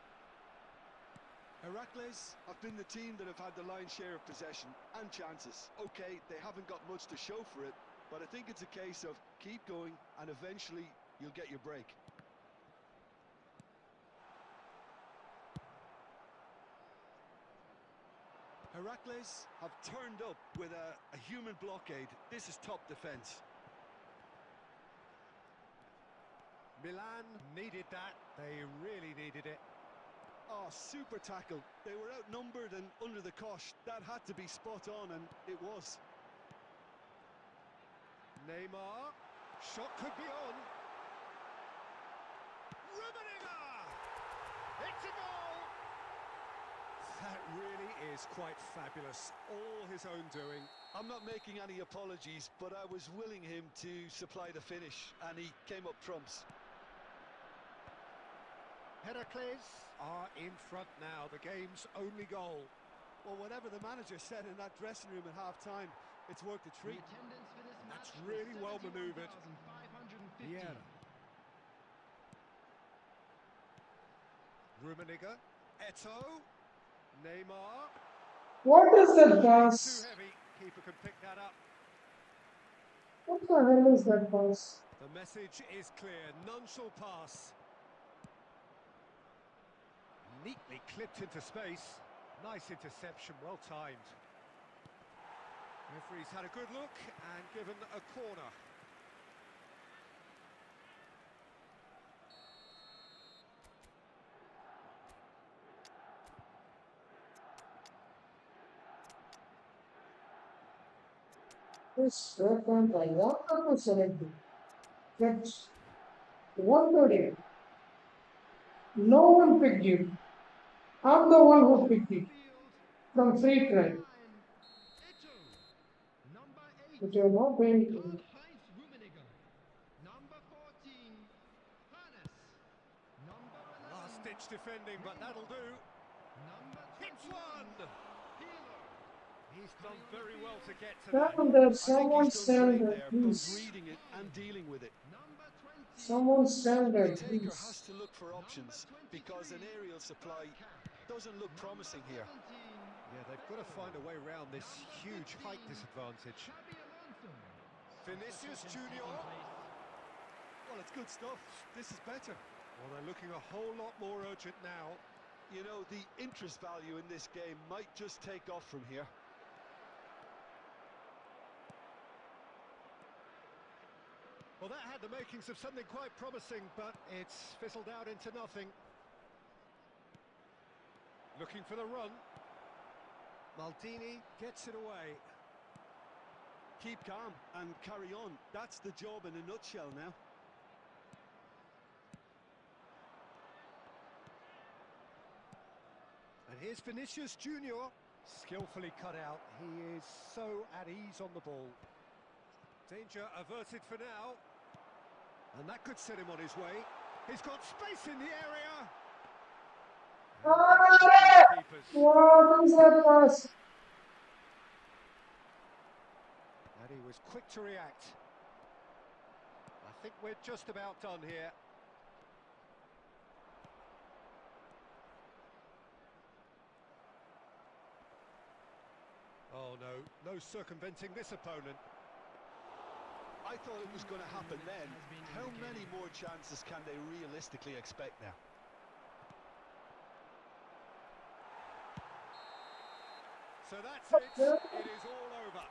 Heracles have been the team that have had the lion's share of possession and chances. Okay, they haven't got much to show for it, but I think it's a case of keep going and eventually you'll get your break. Heracles have turned up with a human blockade. This is top defence. Milan needed that, they really needed it. Oh, super tackle. They were outnumbered and under the cosh. That had to be spot on, and it was. Neymar, shot could be on. a goal! That really is quite fabulous. All his own doing. I'm not making any apologies, but I was willing him to supply the finish, and he came up trumps. Heracles are in front now, the game's only goal. Well, whatever the manager said in that dressing room at half-time, it's worked a treat. That's really well manoeuvred. Yeah. Rummenigge, Eto'o, Neymar. What is that Too pass? heavy. Keeper can pick that up. What the hell is that pass? The message is clear. None shall pass. Neatly clipped into space. Nice interception, well timed. Referee's had a good look and given a corner. This second, I wanted to select it. That's 130. No one picked you. I'm the one who picked you from free try. Number 8, But you're not going to. Karl-Heinz Rummenigge. Number 14, Hannes. Number 11, Last-ditch defending, but that'll do. number Hits 21, one! Peeler. He's done very well to get to that. Down there, I think someone he's done stand great there, there, both please. reading it and dealing with it. Number 20, Someone stand The there, taker please. has to look for options, because an aerial supply doesn't look promising here. 17, Yeah, they've got to find a way around this huge height disadvantage. Xabi Alonso. Vinicius Junior. Well, it's good stuff. This is better. Well, they're looking a whole lot more urgent now. You know, the interest value in this game might just take off from here. Well, that had the makings of something quite promising, but it's fizzled out into nothing. Looking for the run. Maldini gets it away. Keep calm and carry on. That's the job in a nutshell now. And here's Vinicius Junior. Skillfully cut out. He is so at ease on the ball. Danger averted for now. And that could set him on his way. He's got space in the area. Keepers. What is that pass? And he was quick to react. I think we're just about done here. Oh no, no circumventing this opponent. I thought it was going to happen then. How many more chances can they realistically expect now? So that's it. It is all over.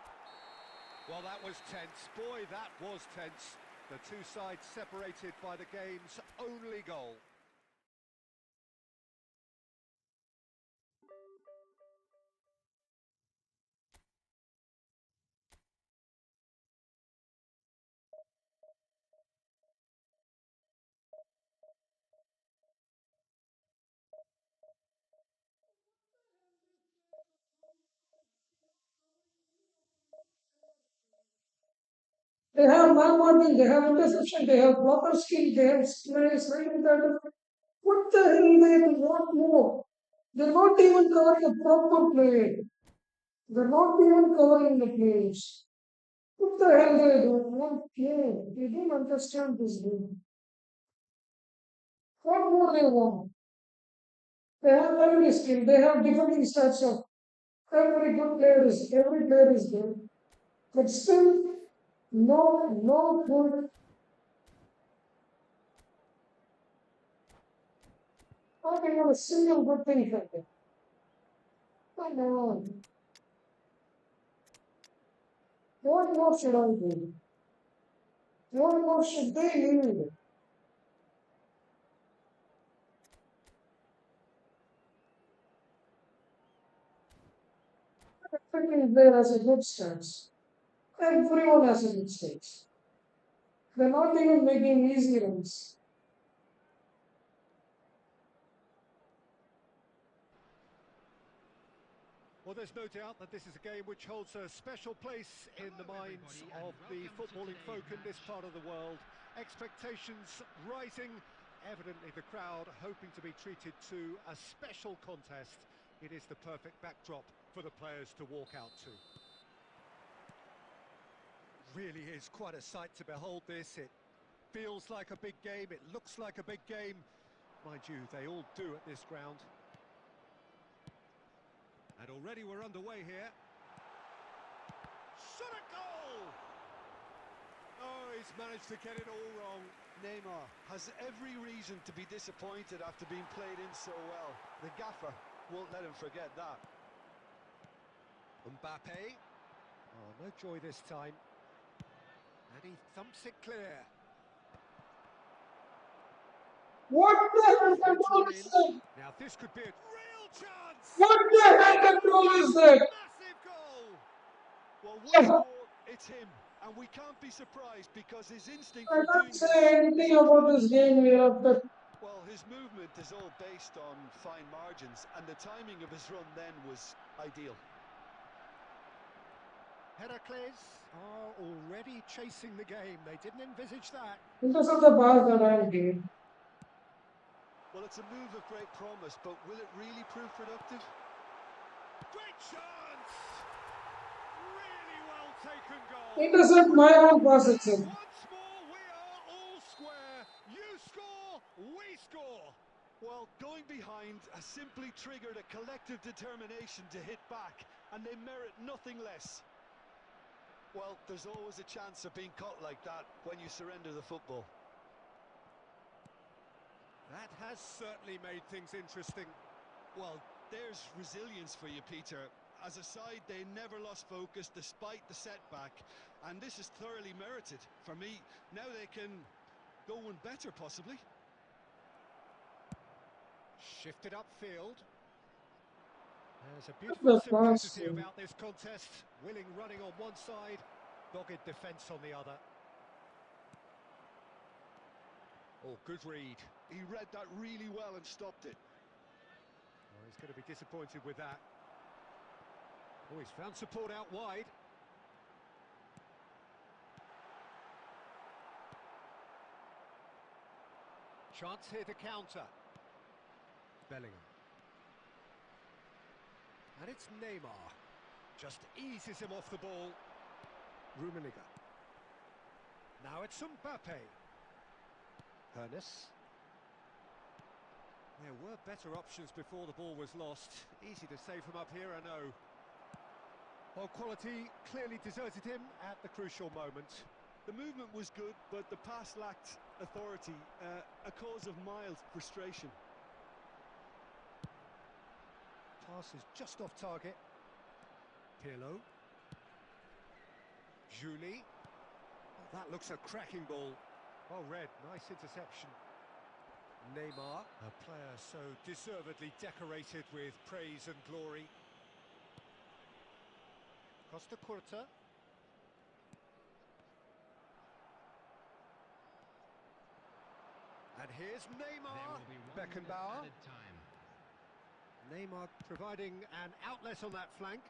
Well, that was tense. Boy, that was tense. The two sides separated by the game's only goal. They have man-marking, they have interception, they have blocker skill, they have sliding that. What the hell they want more? They're not even covering a proper play. They're not even covering the plays. What the hell they do? What play? They don't understand this game. What more they want? They have every skill, they have different stats of every player is good. But still, no good. Not even a single good thing from them. Come on. What more should I do? What more should they need? Every player has a good stance. Everyone has a good stance. They're not even making easy runs. Well, there's no doubt that this is a game which holds a special place in the minds of the footballing folk in this part of the world. Expectations rising, evidently the crowd hoping to be treated to a special contest. It is the perfect backdrop for the players to walk out to. Really is quite a sight to behold this. It feels like a big game, it looks like a big game. Mind you, they all do at this ground. And already we're underway here. Shot a goal! Oh, he's managed to get it all wrong. Neymar has every reason to be disappointed after being played in so well. The gaffer won't let him forget that. Mbappe. Oh, no joy this time. And he thumps it clear. What the hell control is that? Now this could be a real chance! What the hell control is that? Massive goal! Well, Yeah. once more, it's him. And we can't be surprised because his instinct I for can't doing this say is anything about incredible. this game here after. Well, his movement is all based on fine margins, and the timing of his run then was ideal. Heracles are already chasing the game. They didn't envisage that. Because of the bars that I'm here. Well, it's a move of great promise, but will it really prove productive? Great chance! Really well taken goal. Intercept my own pass itself. Once more, we are all square. You score, we score. Well, going behind has simply triggered a collective determination to hit back, and they merit nothing less. Well, there's always a chance of being caught like that when you surrender the football. That has certainly made things interesting. Well, there's resilience for you, Peter. As a side, they never lost focus despite the setback, and this is thoroughly merited. For me, now they can go one better, possibly. Shifted upfield. There's a beautiful The pass. simplicity about this contest. Willing running on one side, dogged defence on the other. Oh, good read. He read that really well and stopped it. Oh, he's going to be disappointed with that. Oh, he's found support out wide. Chance here to counter. Bellingham. And it's Neymar. Just eases him off the ball. Rummenigge. Now it's Mbappe. Hernes. There were better options before the ball was lost. Easy to say from up here, I know. Well, quality clearly deserted him at the crucial moment. The movement was good, but the pass lacked authority, a cause of mild frustration. Pass is just off target. Pirlo. Julie. Oh, that looks a cracking ball. Oh, red, nice interception. Neymar, a player so deservedly decorated with praise and glory. Costa Curta. And here's Neymar. Beckenbauer. Neymar providing an outlet on that flank.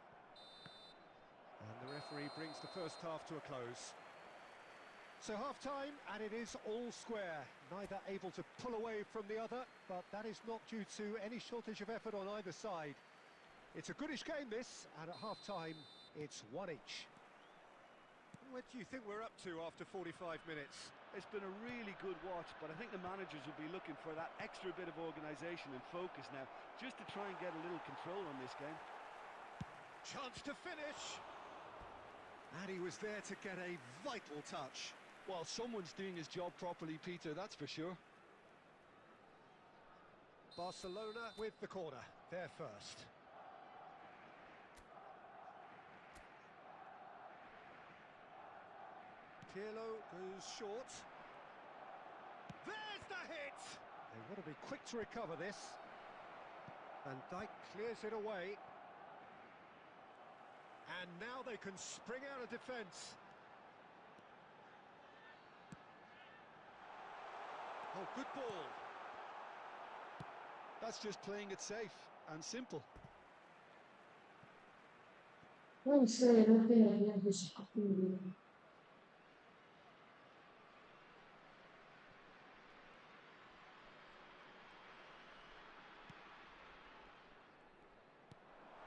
And the referee brings the first half to a close. So half-time, and it is all square. Neither able to pull away from the other, but that is not due to any shortage of effort on either side. It's a goodish game, this, and at half-time, it's one each. What do you think we're up to after 45 minutes? It's been a really good watch, but I think the managers will be looking for that extra bit of organisation and focus now, just to try and get a little control on this game. Chance to finish. And he was there to get a vital touch. Well, someone's doing his job properly, Peter, that's for sure. Barcelona with the corner, they're first. Pirlo goes short. There's the hit! They want to be quick to recover this. Van Dijk clears it away. And now they can spring out of defence. Oh, good ball. That's just playing it safe and simple. Don't say anything against this cooking.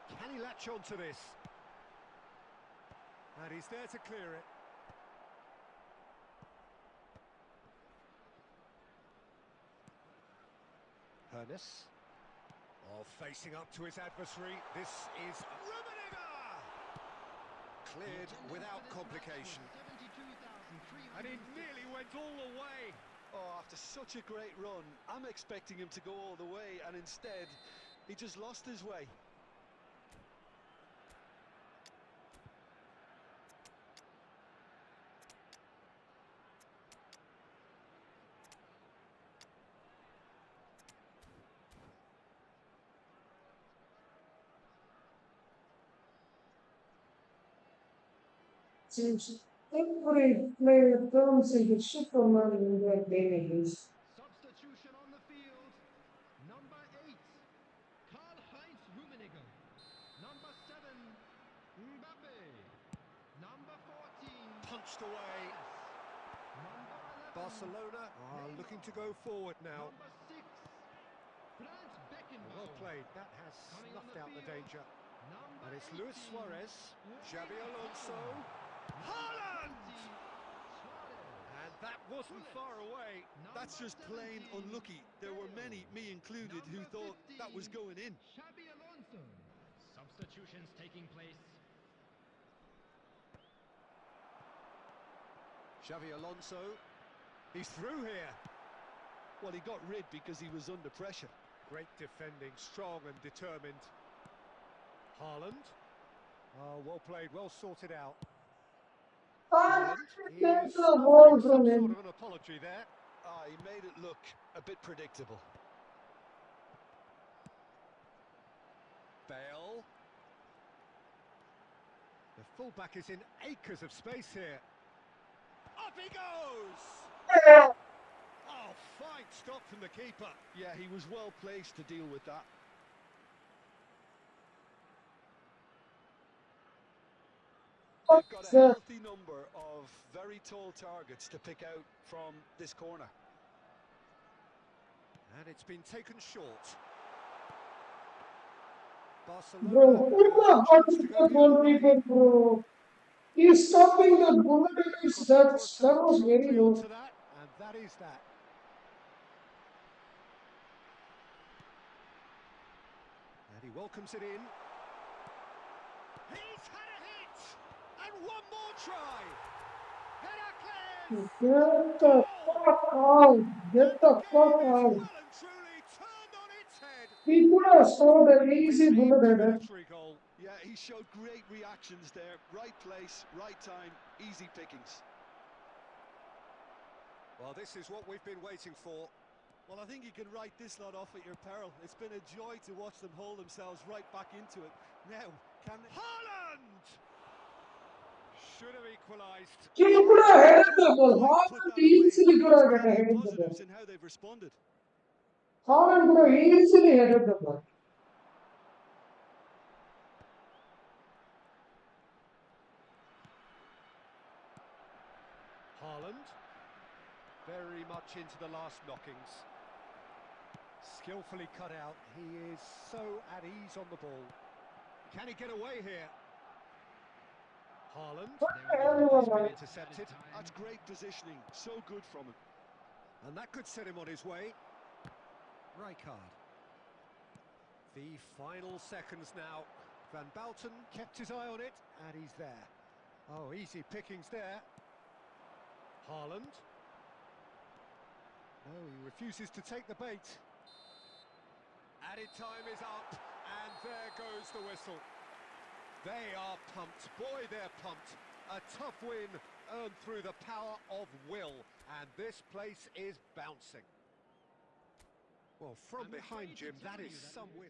Can he latch on to this? And he's there to clear it. Hernes. Oh, facing up to his adversary. This is Rummenigge! Cleared without complication. And he nearly went all the way. Oh, after such a great run, I'm expecting him to go all the way, and instead, he just lost his way. Seems every player turns into Superman in their daily use. Substitution on the field. Number 8, Karl-Heinz Rummenigge. Number 7, Mbappe. Number 14, Punched away. number 11, Barcelona are looking to go forward now. number 6, Franz Well Beckenbauer. played. That has Coming on snuffed the out the field, danger. number And it's 18, Luis Suarez, Xabi Erling Alonso, Haaland. Haaland! 20, Suarez. And that wasn't far away. That's just plain unlucky. There were many, me included, who thought that was going in. Xabi Alonso. Substitutions taking place. Xavi Alonso, he's through here. Well, he got rid because he was under pressure. Great defending, strong and determined. Haaland. Oh, well played, well sorted out. Ah, Haaland get is the offering ball some from sort him. of an apology there. Ah, he made it look a bit predictable. Bale. The fullback is in acres of space here. Up he goes! Oh, fine stop from the keeper. Yeah, he was well placed to deal with that. They've got a So, healthy number of very tall targets to pick out from this corner. And it's been taken short. bro, Barcelona who the have hell chosen is to go the the other way. goalkeeper, bro? He's stopping the bullet. Crossing That for some was very trophy low. onto that, and that is that. And he welcomes it in. He's had a hit! And one more try! Heracles! Get the Goal! fuck out. And Get the the fuck game is out. well and truly turned on its head He could have scored an with easy a bullet header. military goal. Yeah, he showed great reactions there. Right place, right time, easy pickings. Well, this is what we've been waiting for. Well, I think you can write this lot off at your peril. It's been a joy to watch them hold themselves right back into it. Now, can they... Haaland! Should have equalised. He could have headed the ball. Quite put Haaland that away, easily but could there's have plenty of headed the ball. positives in how they've responded. Haaland could have easily headed the ball. Haaland, very much into the last knockings. Skillfully cut out. He is so at ease on the ball. Can he get away here? Haaland has been intercepted. That's great positioning. So good from him. And that could set him on his way. Rijkaard. The final seconds now. Van Bouten kept his eye on it, and he's there. Oh, easy pickings there. Haaland. No, he refuses to take the bait. Added time is up, and there goes the whistle. They are pumped. Boy, they're pumped. A tough win earned through the power of will, and this place is bouncing. Well, from behind, Jim, that is some win.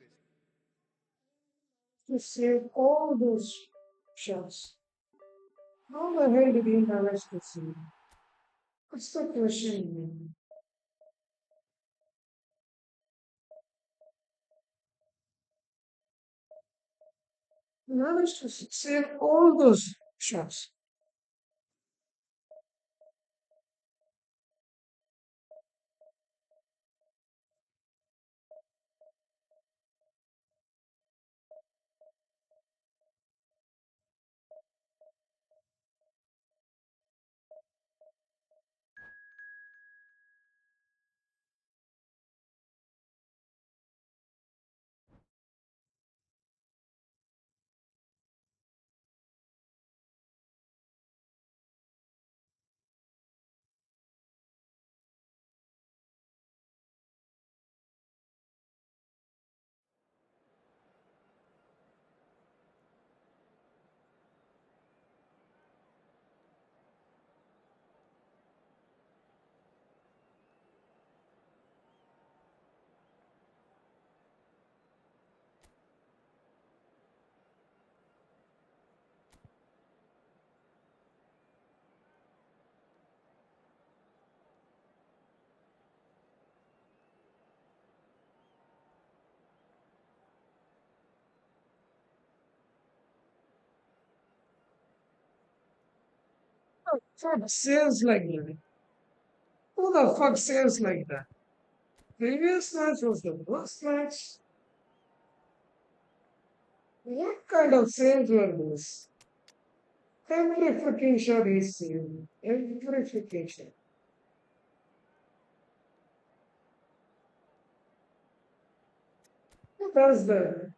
To save all those shots. How the hell did he manage to save? What's the question, man? Managed to save all those shots. Fuck saves like that? Who the fuck saves like that? Previous match was the worst match. What kind of saves were this? Every freaking shot is saved. Every freaking shot. Who does that?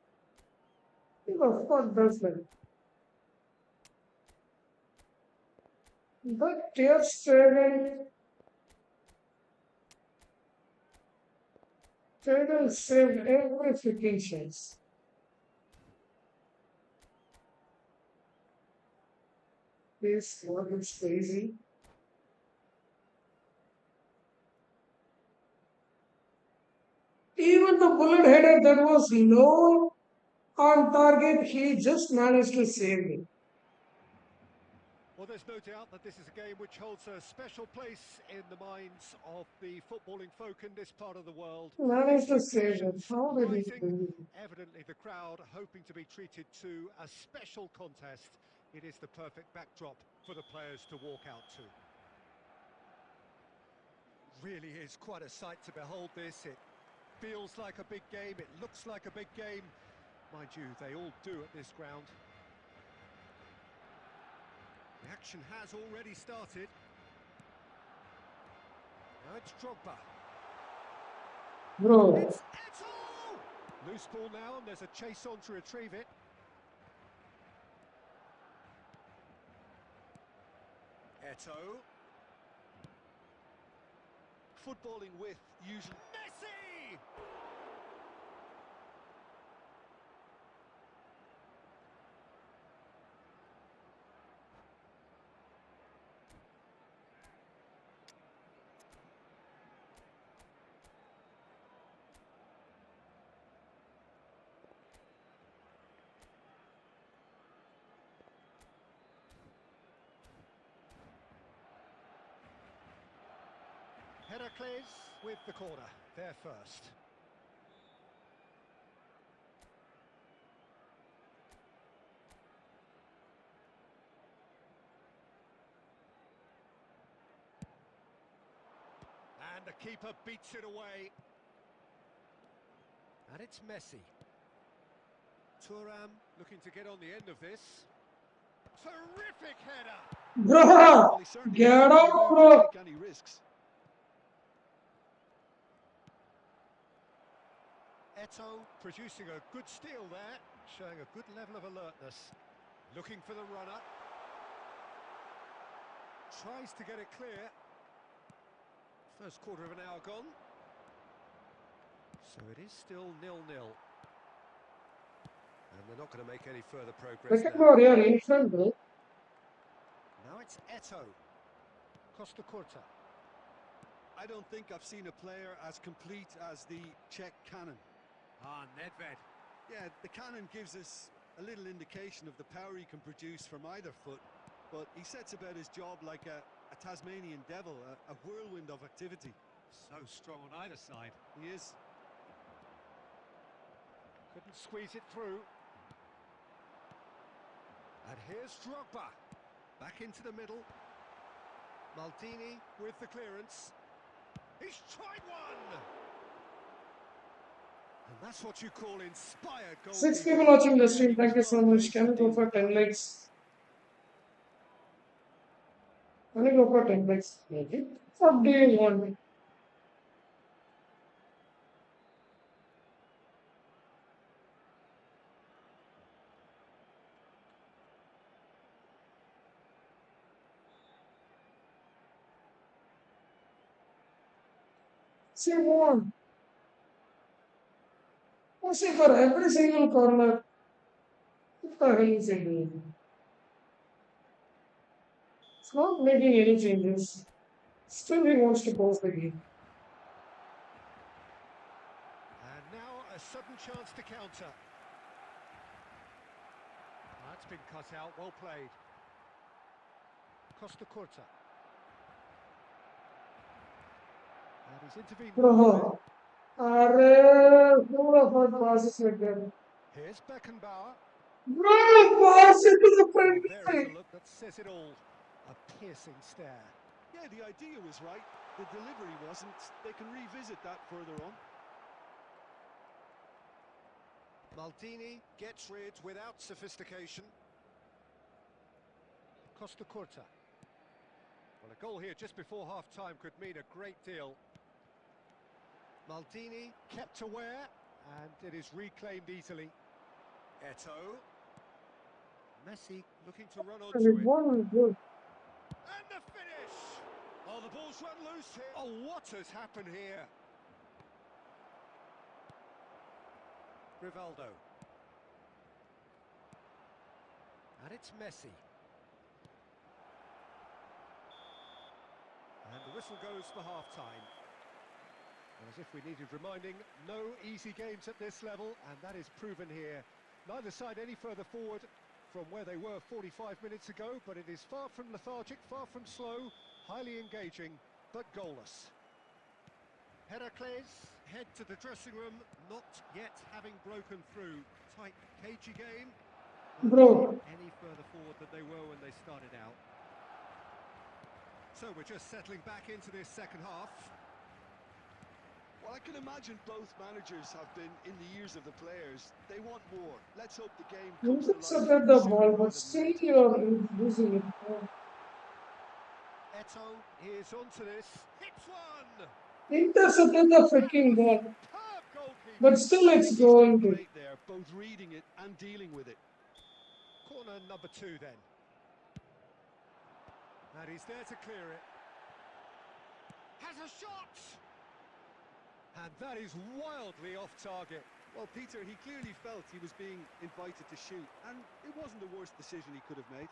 Who the fuck does that? But Ter Stegen saved every freaking chance. This one is crazy. Even the bullet header that was low on target, he just managed to save it. Well, there's no doubt that this is a game which holds a special place in the minds of the footballing folk in this part of the world. Managed to save it. Expectations How did he rising, do it? evidently the crowd hoping to be treated to a special contest. It is the perfect backdrop for the players to walk out to. Really is quite a sight to behold this. It feels like a big game, it looks like a big game. Mind you, they all do at this ground. The action has already started. Now it's Drogba. Bro, It's Eto'o! Loose ball now, and there's a chase on to retrieve it. Eto'o. Footballing with usually... Messi! Heracles with the corner, there first. And the keeper beats it away. And it's Messi. Thuram looking to get on the end of this. Terrific header! bro, Well, he certainly get hasn't been out, around bro. to take any risks. Eto'o producing a good steal there, showing a good level of alertness. Looking for the runner. Tries to get it clear. First quarter of an hour gone. So it is still 0-0. And they're not going to make any further progress Second now. warrior in front, bro. Now it's Eto'o. Costa Curta. I don't think I've seen a player as complete as the Czech cannon. Ah, Nedved. Yeah, the cannon gives us a little indication of the power he can produce from either foot, but he sets about his job like a Tasmanian devil, a whirlwind of activity. So strong on either side. He is. Couldn't squeeze it through. And here's Drogba. Back into the middle. Maldini with the clearance. He's tried one! And that's what you call inspired goalkeeping. 6 people watching the Yeah, stream. he Thank was you so well much. placed Can to you go deal for with 10 that. likes? Can you go for 10 likes? Maybe. What do you want? See one. Oh, see for every single corner. What the hell is he doing? It's not making any changes. Still, he wants to pause the game. And now a sudden chance to counter. That's been cut out, well played. Costa Curta. And he's intervened well there. Oh, who would have heard passes like that? Here's Beckenbauer. Bro, pass it to the Oh, front there is a line. look that says it all. A piercing stare. Yeah, the idea was right. The delivery wasn't. They can revisit that further on. Maldini gets rid without sophistication. Costa Curta. Well, a goal here just before half-time could mean a great deal. Maldini kept aware, and it is reclaimed easily. Eto'o. Messi looking to run And onto it it. was good. And the finish! Oh, the ball's run loose here. Oh, what has happened here? Rivaldo. And it's Messi. And the whistle goes for half-time. As if we needed reminding, no easy games at this level, and that is proven here. Neither side any further forward from where they were 45 minutes ago, but it is far from lethargic, far from slow, highly engaging, but goalless. Heracles head to the dressing room, not yet having broken through. Tight, cagey game. Bro, Any further forward than they were when they started out. So we're just settling back into this second half. Well, I can imagine both managers have been in the ears of the players. They want more. Let's hope the game you comes to life intercepted the sooner ball, but rather than still later. you're losing it. Eto'o is onto this. Hits one! Intercepted the That freaking was ball, superb but goalkeeping. still I it's think he's done going to. great there, both reading it and dealing with it. Corner number 2 then. And he's there to clear it. Has a shot! And that is wildly off target. Well, Peter, he clearly felt he was being invited to shoot, and it wasn't the worst decision he could have made.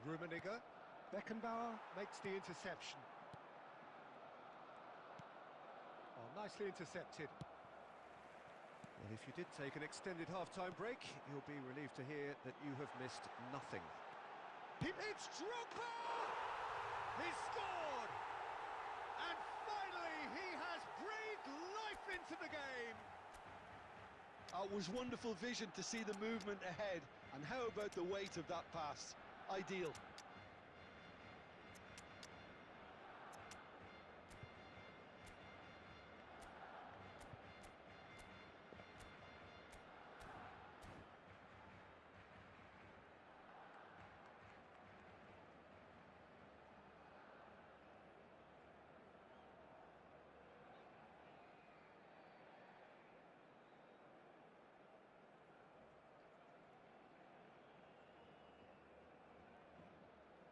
Rummenigge. Beckenbauer makes the interception. Oh, nicely intercepted. Well, if you did take an extended half-time break, you'll be relieved to hear that you have missed nothing. It's Drogba! He scored! And finally, he has breathed life into the game! It was wonderful vision to see the movement ahead, and how about the weight of that pass? Ideal.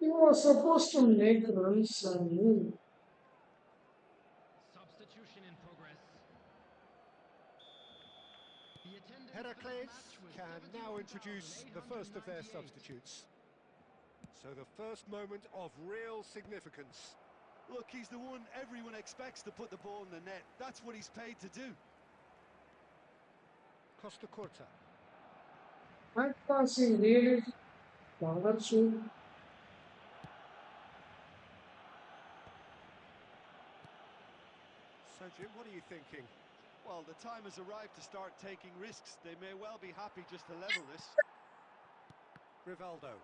You were supposed to make runs and move. Substitution in progress. The attendance for this Heracles match was can now introduce the first of their 71,898. substitutes. So the first moment of real significance. Look, he's the one everyone expects to put the ball in the net. That's what he's paid to do. Costa Curta. That passing really bothered you. So, Jim, what are you thinking? Well, the time has arrived to start taking risks. They may well be happy just to level this. Rivaldo.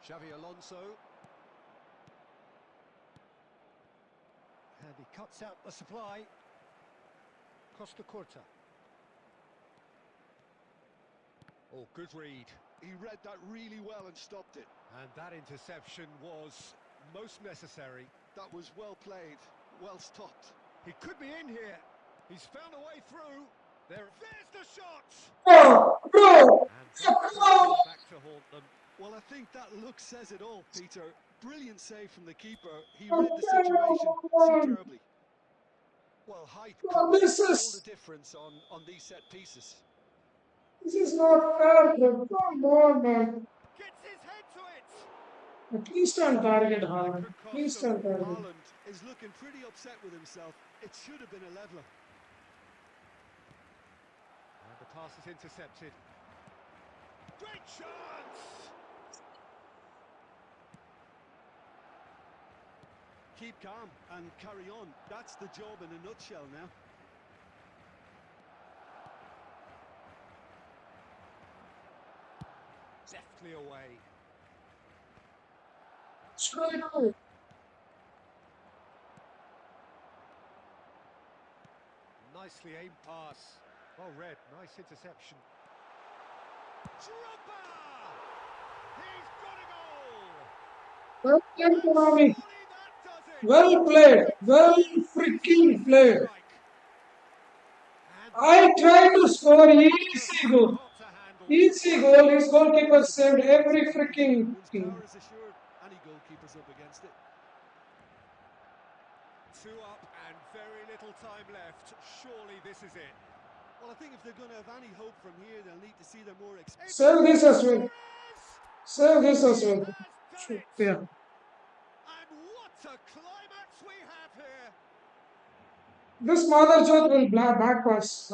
Xavi Alonso. And he cuts out the supply. Costa Curta. Oh, good read. He read that really well and stopped it. And that interception was most necessary. That was well played, well stopped. He could be in here. He's found a way through. There's the shot! Oh, bro! And that will come back to haunt them. Well, I think that look says it all, Peter. Brilliant save from the keeper. He read the situation superbly. Well, height can Oh, make this all is the difference on these set pieces. this is not fair, bro. Come on, man. Gets his head to it. Please don't target That hard. could cost Please them. don't target. Haaland is looking pretty upset with himself. It should have been a leveller. And the pass is intercepted. Great chance! Keep calm and carry on. That's the job in a nutshell now. Deftly away. Straight away. Nicely aimed pass. Well read. Nice interception. Drogba! He's got a goal! Well played, And Konami. surely that does it! Well played. Great Well save, freaking decisive played. strike. And I that tried to score just easy goal. hard to handle. Easy goal. His goalkeeper The saved defence every is amazing. freaking Whose thing. power is assured, any goalkeeper's up against it. 2 up and very little time left. Surely this is it. Well, I think if they're going to have any hope from here, they'll need to see their more It's Save this as well. Suarez! Save this as He well. has done Shoot, it! yeah. And what a climax we have here! This mother joke will back pass.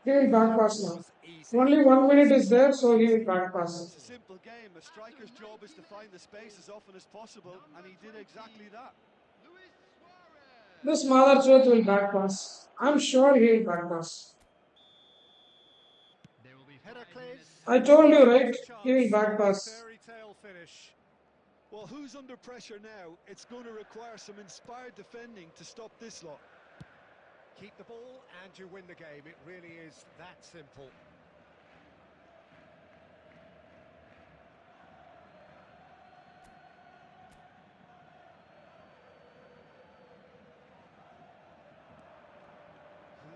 He will back That pass now. was easy. Only 1 minute is there, so he will Easy. back pass. It's a simple game. A striker's job is to find the space as often as possible, and he did exactly that. Luis Suarez. This mother joke will back pass. I'm sure he will back pass. There will be Header 5 clears. minutes. I told you, right? There's a He will chance back of a pass. fairy tale finish. Well, who's under pressure now? It's going to require some inspired defending to stop this lot. Keep the ball and you win the game. It really is that simple.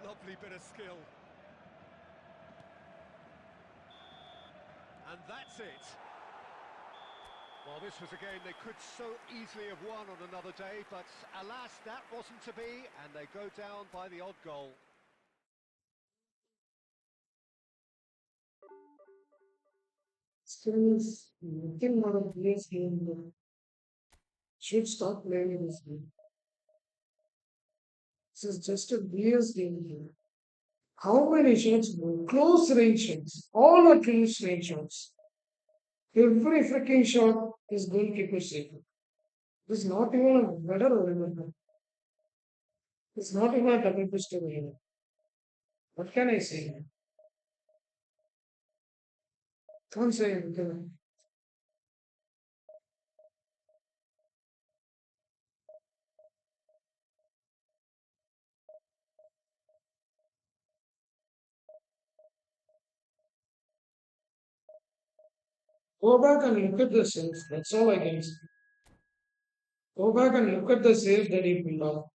Lovely bit of skill. And that's it. Well, this was a game they could so easily have won on another day, but alas, that wasn't to be, and they go down by the odd goal. Still is nothing more of this game. Should stop playing this game. This is just a BS game here. How many shots, bro? Close range shots. All are close range shots. Every freaking shot is goalkeeper safe. It's not even a better over. It's not even a double pistol here. What can I say? Can't say anything. Go back and look at the saves. That's all I can say. Go back and look at the saves that he pulled off.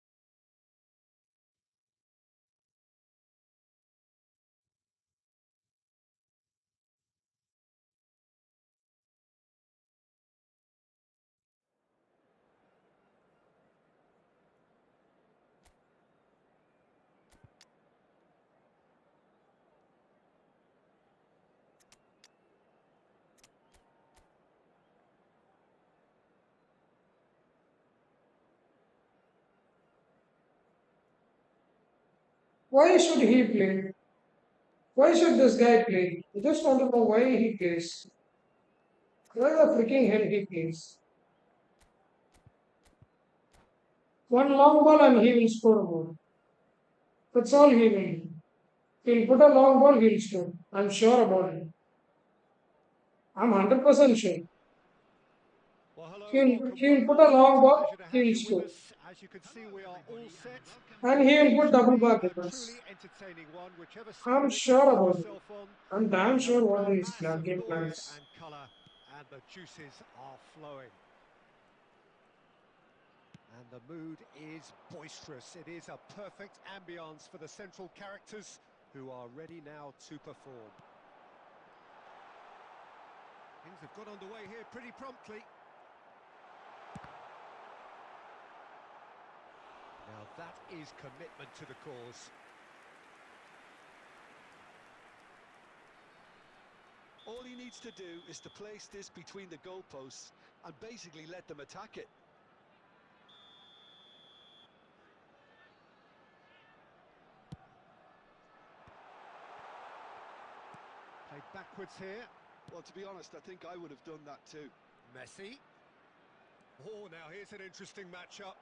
Why should he play? Why should this guy play? I just want to know why he plays. Why the freaking hell he plays? One long ball and he will score a goal. That's all he will do. He'll put a long ball, he'll score. I'm sure about it. I'm 100% sure. Well, hello, welcome He'll one and put a all. It's long a ball, pleasure to have he'll you with score. us. As you can see, we are all set. And The he'll game put should double be back a at us. truly entertaining one, whichever side I'm of it you sure find about it. yourself on. I'm damn We have a sure what crowd, his massive game plan noise is. and colour, and the juices are flowing. And the mood is boisterous. It is a perfect ambience for the central characters who are ready now to perform. Things have got underway here pretty promptly. Now that is commitment to the cause. All he needs to do is to place this between the goalposts and basically let them attack it. Played backwards here. Well, to be honest, I think I would have done that too. Messi. Oh, now here's an interesting matchup.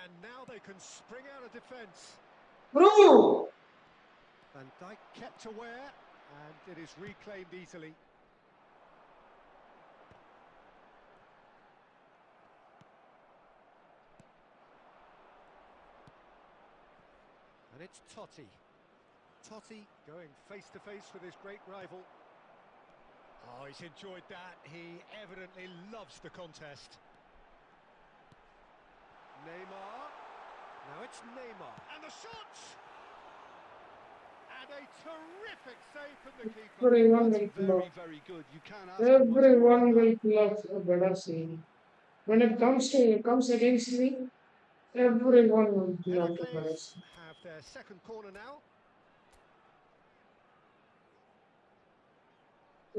And now they can spring out of defence. Bro! Van Dijk kept aware, and it is reclaimed easily. And it's Totti. Totti going face to face with his great rival. Oh, he's enjoyed that. He evidently loves the contest. Neymar. Now it's Neymar. And the shot! And a terrific save from the keeper. Everyone That's will pull very, up. very good. You can't ask for much more Everyone than that. will pull up a better scene. When it comes against me, everyone will pull up a better Heracles scene. have their second corner now.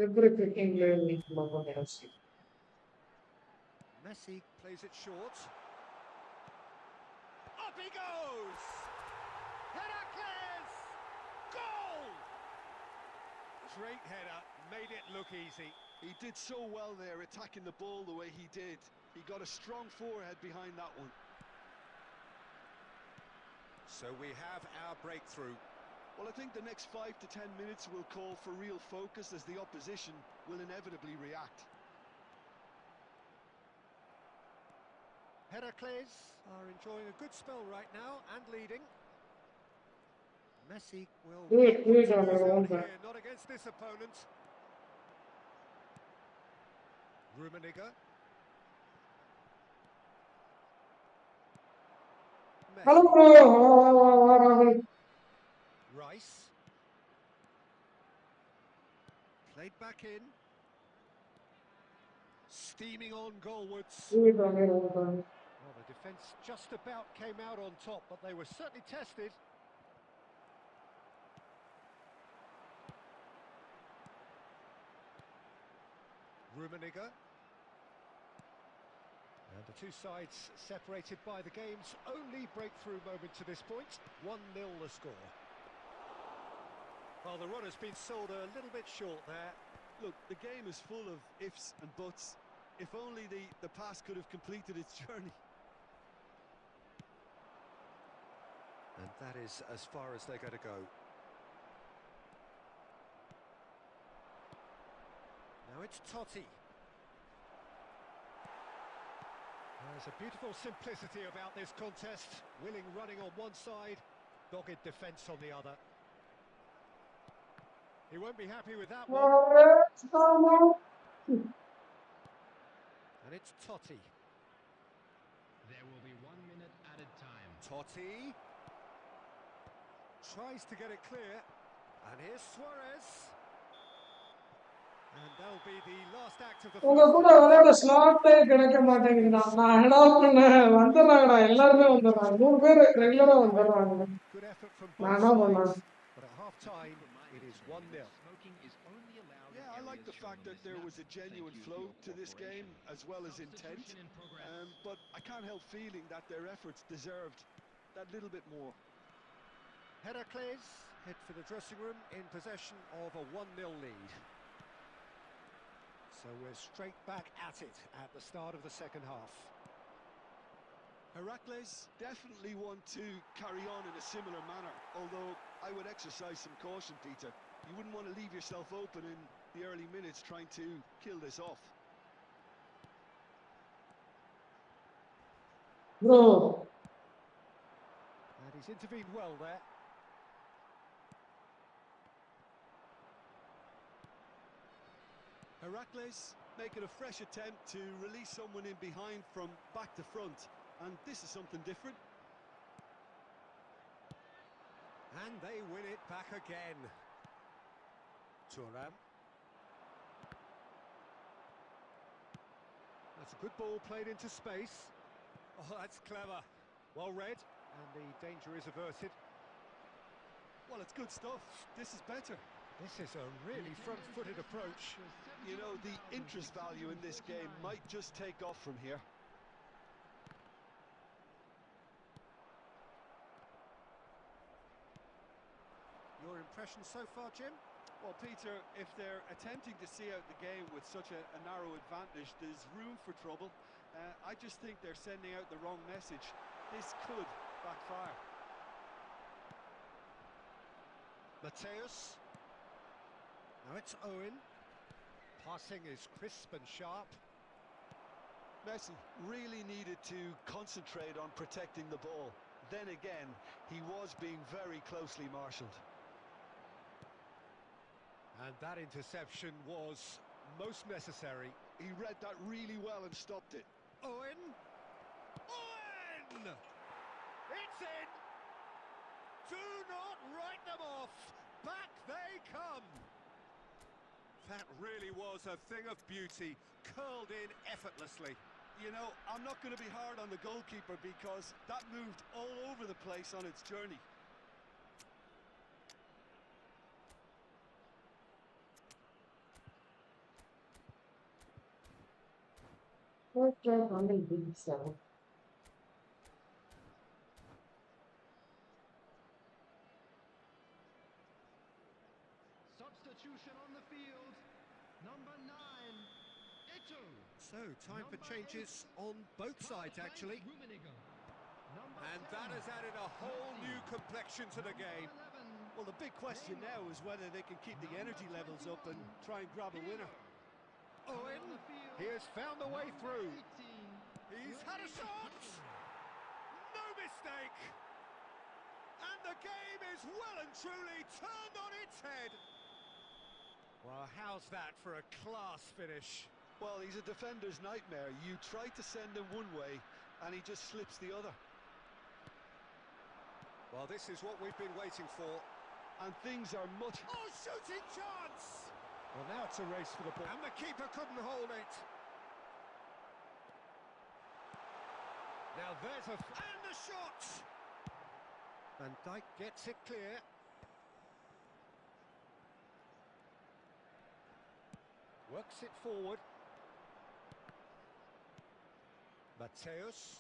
Every freaking player will pull up a better scene. Messi plays it short. Up he goes! Heracles! Goal! Great header, made it look easy. He did so well there, attacking the ball the way he did. He got a strong forehead behind that one. So we have our breakthrough. Well, I think the next 5 to 10 minutes will call for real focus as the opposition will inevitably react. Heracles are enjoying a good spell right now and leading. Messi will not Do want it to on lose your out own back. here, not against this opponent. Rummenigge. Hello, Messi. bro. Rice. Played back in. Steaming on goalwards. Do it on your own back. Well, the defence just about came out on top, but they were certainly tested. Rummenigge. And the two sides separated by the game's only breakthrough moment to this point. 1-0 the score. Well, the run has been sold a little bit short there. Look, the game is full of ifs and buts. If only the pass could have completed its journey. And that is as far as they're going to go. Now it's Totti. There's a beautiful simplicity about this contest. Willing running on one side, dogged defence on the other. He won't be happy with that one. And it's Totti. There will be 1 minute added time. Totti tries to get it clear. And here's Suarez. And that'll be the last act of the உங்க first கூட half. விளையாட ஸ்லாட்டே கிடைக்க மாட்டேங்குதுடா. நான் என்னடா பண்ணேன்? வந்துடுறாங்கடா, எல்லாருமே வந்துடுறாங்க. 3 பேர் ரெகுலரா வந்துடுறாங்க. Good effort from நான் both என்ன sides, பண்ணேன்? but at half time it is 1-0. Yeah, I like the fact that there was a genuine flow to this game as well as intent. But I can't help feeling that their efforts deserved that little bit more. Heracles head for the dressing room in possession of a 1-0 lead. So we're straight back at it at the start of the second half. Heracles definitely want to carry on in a similar manner, although I would exercise some caution, Peter. You wouldn't want to leave yourself open in the early minutes trying to kill this off. Bro, And he's intervened well there. Heracles making a fresh attempt to release someone in behind from back to front, and this is something different. And they win it back again. Turam. That's a good ball played into space. Oh, that's clever. Well read, and the danger is averted. Well, it's good stuff. This is better. This is a really front-footed approach. You know, the interest value in this game might just take off from here. Your impression so far, Jim? Well, Peter, if they're attempting to see out the game with such a narrow advantage, there's room for trouble. I just think they're sending out the wrong message. This could backfire. Mateus. Now it's Owen. Passing is crisp and sharp. Messi really needed to concentrate on protecting the ball. Then again, he was being very closely marshalled. And that interception was most necessary. He read that really well and stopped it. Owen! Owen! It's in! Do not write them off! Back they come! That really was a thing of beauty, curled in effortlessly. You know, I'm not going to be hard on the goalkeeper because that moved all over the place on its journey. first drive on the big side. Substitution on the field. Number 9, Ito. So, time for changes on both sides, actually. And that has added a whole new complexion to the game. Well, the big question now is whether they can keep the energy levels up and try and grab a winner. Owen, he has found the way through. He's had a shot! No mistake! And the game is well and truly turned on its head. Well, how's that for a class finish? Well, he's a defender's nightmare. You try to send him one way, and he just slips the other. Well, this is what we've been waiting for. And things are much... Oh, shooting chance! Well, now it's a race for the ball. And the keeper couldn't hold it. Now there's a... And the shot! Van Dijk gets it clear. Works it forward. Mateus.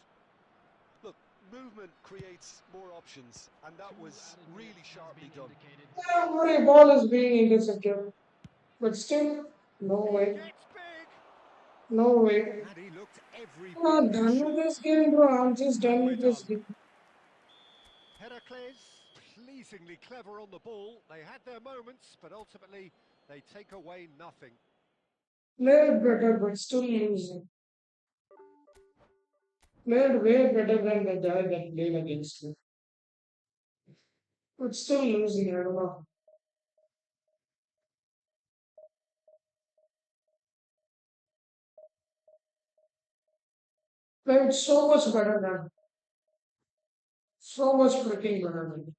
Look, movement creates more options, and that was really sharply done. Every ball is being intercepted. But still, no He way. gets big! No way. And he looked every I'm bit not too done sure. with this game, bro. I'm just And done we're with this done. game. Heracles, pleasingly clever on the ball. They had their moments, but ultimately they take away nothing. Played better, but still losing. Played way better than the guy that played against me. But still losing, I don't know. Played so much better than. So much freaking better than.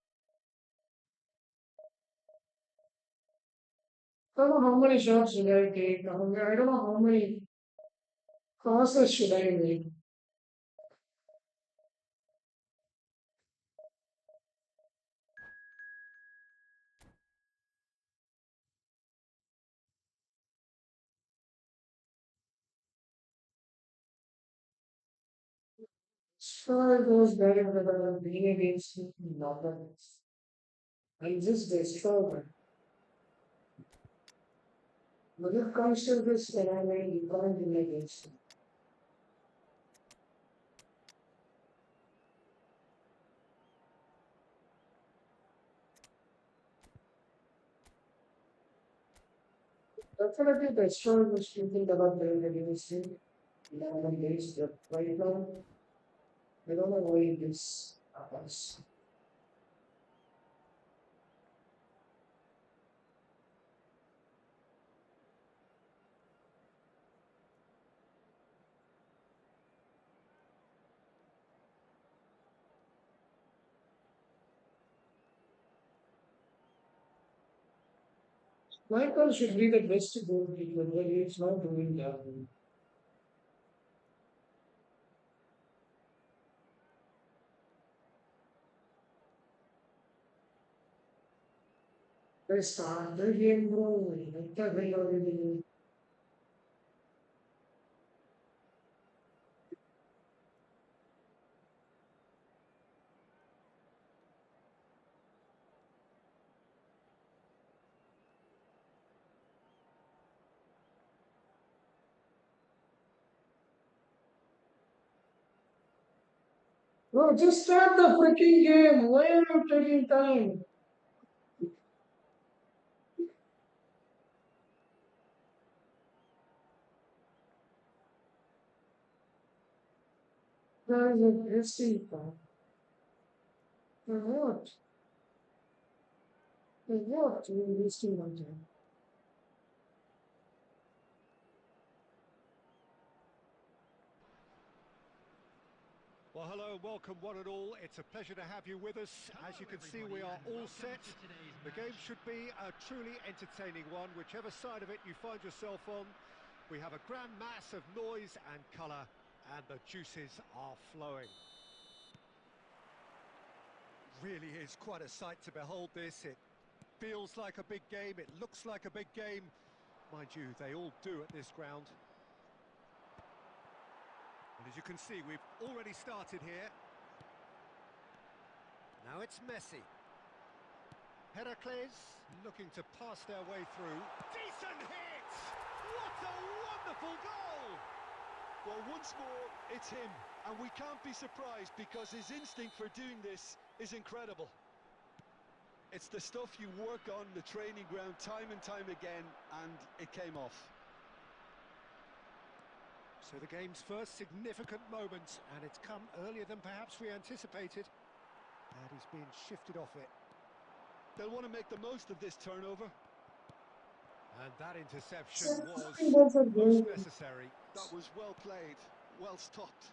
I don't know how many shots should I take. I don't know how many crosses should I make. Sure, it goes better than being against me. Not that. I'm just destroyed. When it comes to this, then I mean, you can't be against me. Definitely the restaurant was thinking about the university. Days that right now, I don't know why this happens. Michael should be the best goalkeeper, but he's not doing that. They start the game, bro. Let the hell already. Bro, just start the freaking game. Why are you taking time? There is a wasting time. For what? For what? You're wasting my time. Well, hello and welcome one and all. It's a pleasure to have you with us. As you can see, we are all set. The game should be a truly entertaining one, whichever side of it you find yourself on. We have a grand mass of noise and colour, and the juices are flowing. Really is quite a sight to behold this. It feels like a big game, it looks like a big game. Mind you, they all do at this ground. And as you can see, we've already started here. Now it's Messi. Heracles looking to pass their way through. Decent hit! What a wonderful goal! Well, once more, it's him. And we can't be surprised because his instinct for doing this is incredible. It's the stuff you work on the training ground time and time again, and it came off. So the game's first significant moment, and it's come earlier than perhaps we anticipated. And he's been shifted off it. They'll want to make the most of this turnover. And that interception So, was that's a most game. necessary. That was well played, well stopped.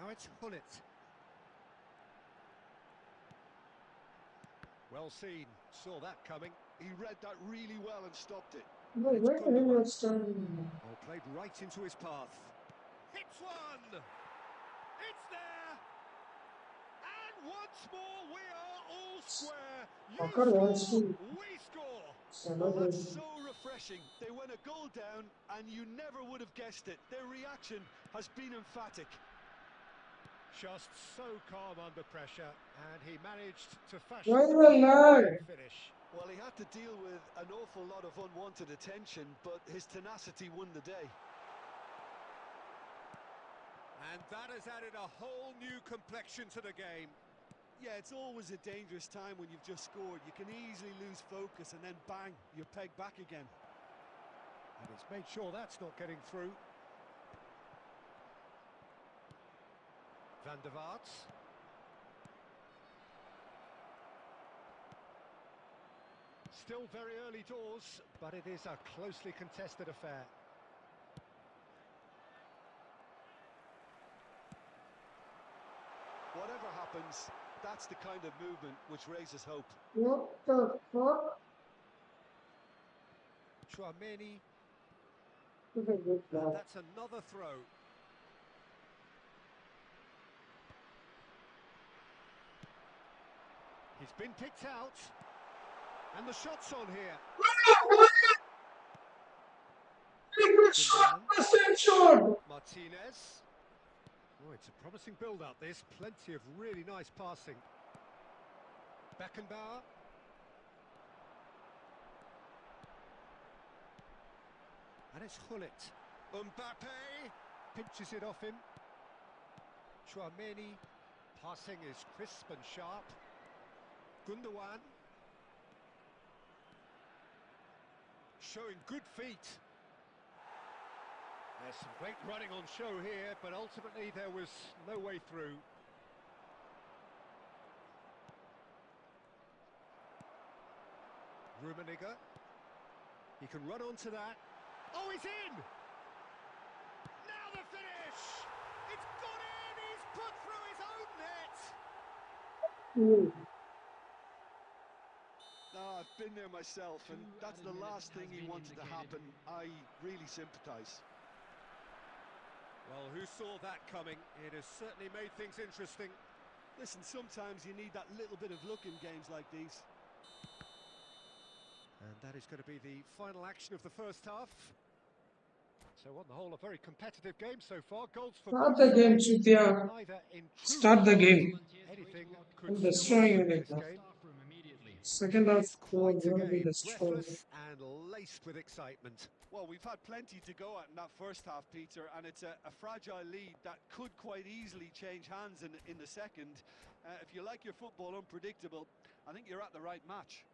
Now it's Hullet. Well seen, saw that coming. He read that really well and stopped it. Bro, It's why the hell Gundogan. you standing? Oh, played right into his path. Hits one! It's there! And once more we are all square. You Fucker wants score, to we score. Well, celebrate. that's so refreshing. They went a goal down and you never would have guessed it. Their reaction has been emphatic. Just so calm under pressure, and he managed to Why fashion the a lie? great finish. Well, he had to deal with an awful lot of unwanted attention, but his tenacity won the day. And that has added a whole new complexion to the game. Yeah, it's always a dangerous time when you've just scored. You can easily lose focus and then bang, you're pegged back again. And he's made sure that's not getting through. Van der Vaart. Still very early doors, but it is a closely contested affair. Whatever happens, that's the kind of movement which raises hope. What the fuck? Chouameni, This is a good and guy. that's another throw. He's been picked out, and the shot's on here. Liquid shot! Gundogan, Percent shot! Martinez. Oh, it's a promising build-up, this. Plenty of really nice passing. Beckenbauer. And it's Hullet. Mbappe pinches it off him. Chouameni. Passing is crisp and sharp. Gundogan. showing good feet. There's some great running on show here, but ultimately there was no way through. Rummenigge. He can run onto that. Oh, he's in! Now the finish! It's gone in! He's put through his own net! Ooh. No, I've been there myself, and that's the last thing he wanted to happen. I really sympathise. Well, who saw that coming? It has certainly made things interesting. Listen, sometimes you need that little bit of luck in games like these. And that is going to be the final action of the first half. So on the whole, a very competitive game so far. Goals for Start both the game, sides. Chutya. Neither in true Start the control. game. Anything could I'm still destroying happen you in right this now. game. Second half, It's we're quite a going to be game, destroyed. breathless and laced with excitement. Well, we've had plenty to go at in that first half, Peter, and it's a fragile lead that could quite easily change hands in the second. If you like your football unpredictable, I think you're at the right match.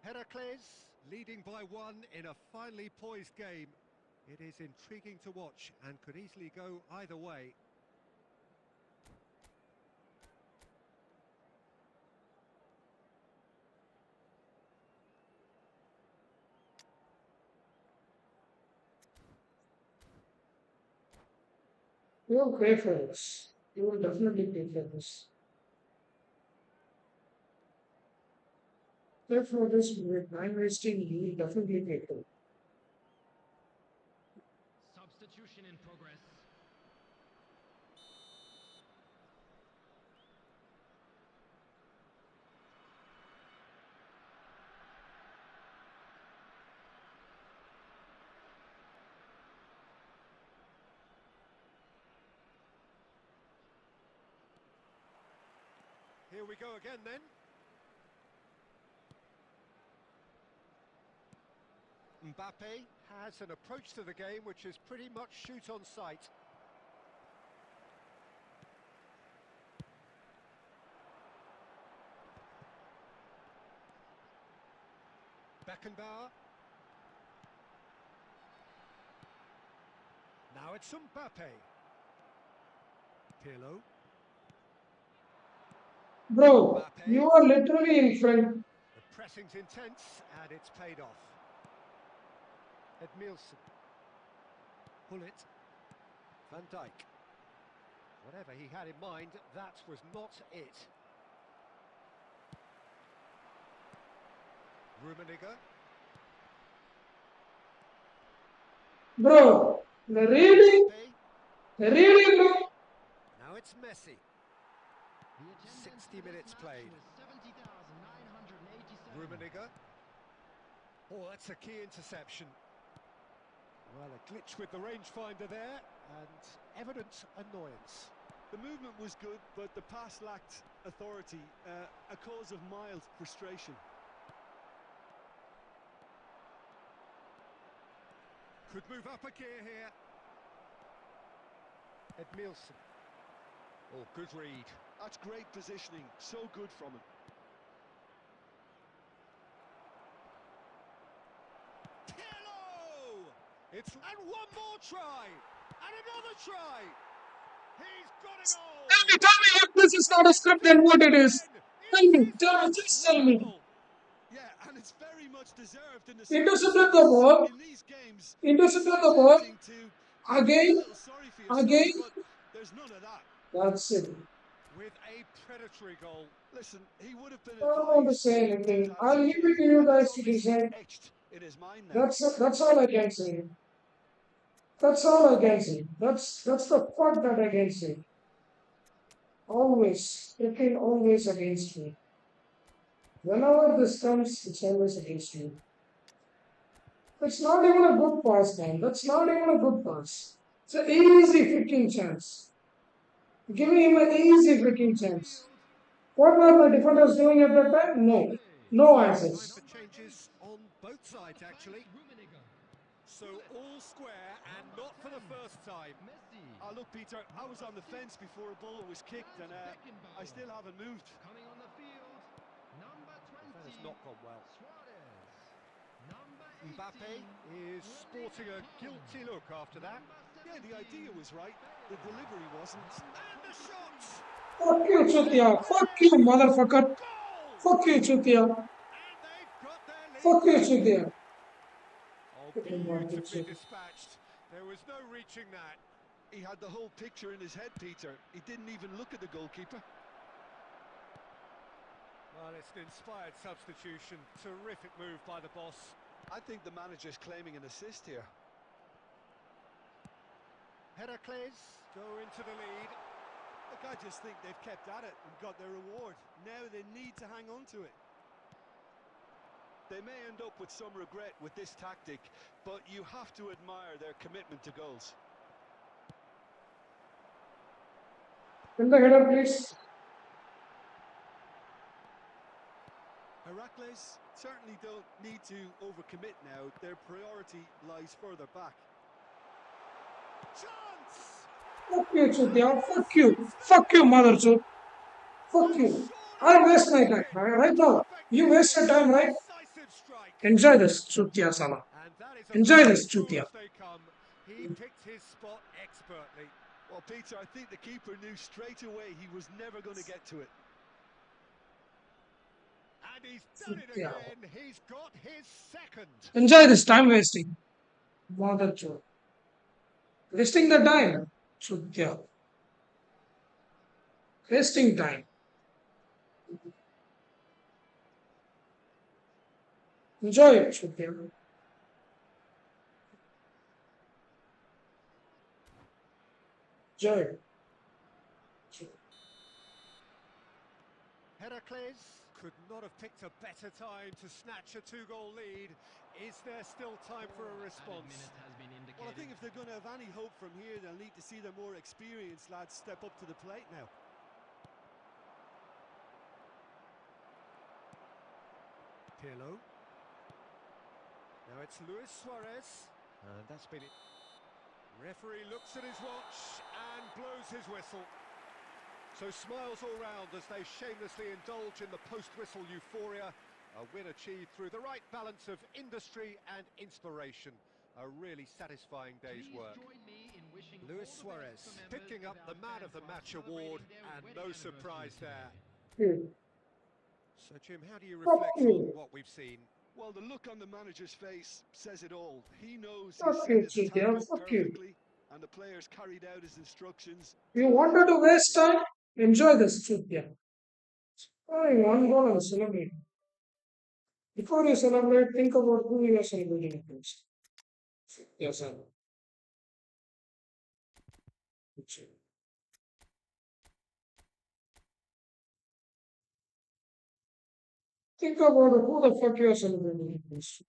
Heracles leading by one in a finely poised game. It is intriguing to watch and could easily go either way. You will pay for this. You will definitely pay for this. Pay for this with time wasting, you will definitely pay for it. Substitution in progress. Here we go again then. Mbappe has an approach to the game which is pretty much shoot on sight. Beckenbauer. Now it's Mbappe. Pirlo. Bro, Mbappe. you are literally in front. The pressing's intense and it's paid off. Edmilson. Hullet. Van Dijk. Whatever he had in mind, that was not it. Rummenigge. Bro, really? Mbappe. Really, bro? Now it's Messi. 60 minutes played. Rummenigge. Oh, that's a key interception. Well, a glitch with the rangefinder there, and evident annoyance. The movement was good, but the pass lacked authority, a cause of mild frustration. Could move up a gear here. Edmilson. Oh, good read. That's great positioning, so good from him. Pirlo! And one more try! And another try! He's got a goal! Tell me if this is not a script, then what it is. Tell me, just tell me. Yeah, and it's very much deserved in the Intercepted the circumstances. ball. In these games, Intercepted it's the so ball. tempting to feel Again. a little sorry for yourself, Again. but there's none of that. That's it. With a predatory goal. Listen, he would have been I don't want to advised say to do anything. that as I'll a leave kid, it to you and guys it's to obviously decide. etched in his mind now. That's all I can say. That's all I can say. That's the part that I can say. Always, freaking always against me. Whenever this comes, it's always against me. It's not even a good pass, man. That's not even a good pass. It's an easy freaking chance. Giving him an easy freaking chance. What were the defenders doing at that time? No. No Time answers. for changes on both sides, actually. So all square and not for the first time. Look, Peter, I was on the fence before a ball was kicked, and I still haven't moved. Coming on the field, number 20. That has not gone well. Suarez. Number Mbappe is sporting a guilty look after that. Yeah, the idea was right, the delivery wasn't. And the shot! Fuck you, Chutia. Fuck you, motherfucker. Goal! Fuck you, Chutia. And they've got their lead Fuck you, back. Chutia. Oh, beautifully dispatched. There was no reaching that. He had the whole picture in his head, Peter. He didn't even look at the goalkeeper. Well, it's an inspired substitution. Terrific move by the boss. I think the manager's claiming an assist here. Heracles go into the lead. Look, I just think they've kept at it and got their reward. Now they need to hang on to it. They may end up with some regret with this tactic, but you have to admire their commitment to goals. In the header, please. Heracles certainly don't need to overcommit now. Their priority lies further back. Chance! Fuck you, Chutia. Fuck you. Fuck you, mother Chut. Fuck you. I waste my time. Right now. You waste your time, right? Decisive strike. Enjoy this, Chutia Sala. And that is Enjoy about this, as cool Chutia. as they come. He picked his spot expertly. Well, Peter, I think the keeper knew straight away he was never going to get to it. And he's done it Yeah. again. He's got his second. Enjoy this time wasting. Mother Chut. Wasting the time. Chutia. Wasting time. Enjoy it, Chutia. Enjoy it. Heracles could not have picked a better time to snatch a two-goal lead. Is there still time for a response? Well, I think if they're going to have any hope from here, they'll need to see their more experienced lads step up to the plate now. Pirlo. Now it's Luis Suarez. And that's been it. Referee looks at his watch and blows his whistle. So smiles all round as they shamelessly indulge in the post-whistle euphoria. A win achieved through the right balance of industry and inspiration. A really satisfying day's work. Luis Suarez picking up the Man of the Match award, and no surprise there. So Jim, how do you Fuck reflect on you. what we've seen? Well, the look on the manager's face says it all. He knows he Fuck set you, his attack Chutia. up Fuck you. perfectly, and the players carried out his instructions. You wanted to waste time? Enjoy this, Chutia. Oh, one goal and celebrate. Before you celebrate, think about who you are celebrating against. Yourself. Think about who the fuck you are celebrating against.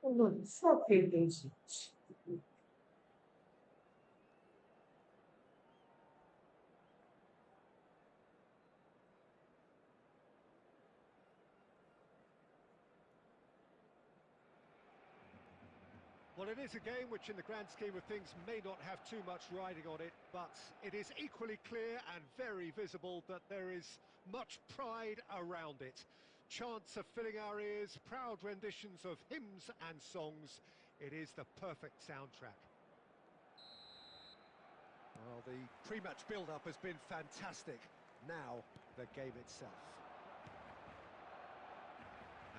Oh, no, fuck it, this. Well, it is a game which, in the grand scheme of things, may not have too much riding on it, but it is equally clear and very visible that there is much pride around it. Chants are filling our ears, proud renditions of hymns and songs. It is the perfect soundtrack. Well, the pre-match build-up has been fantastic. Now, the game itself.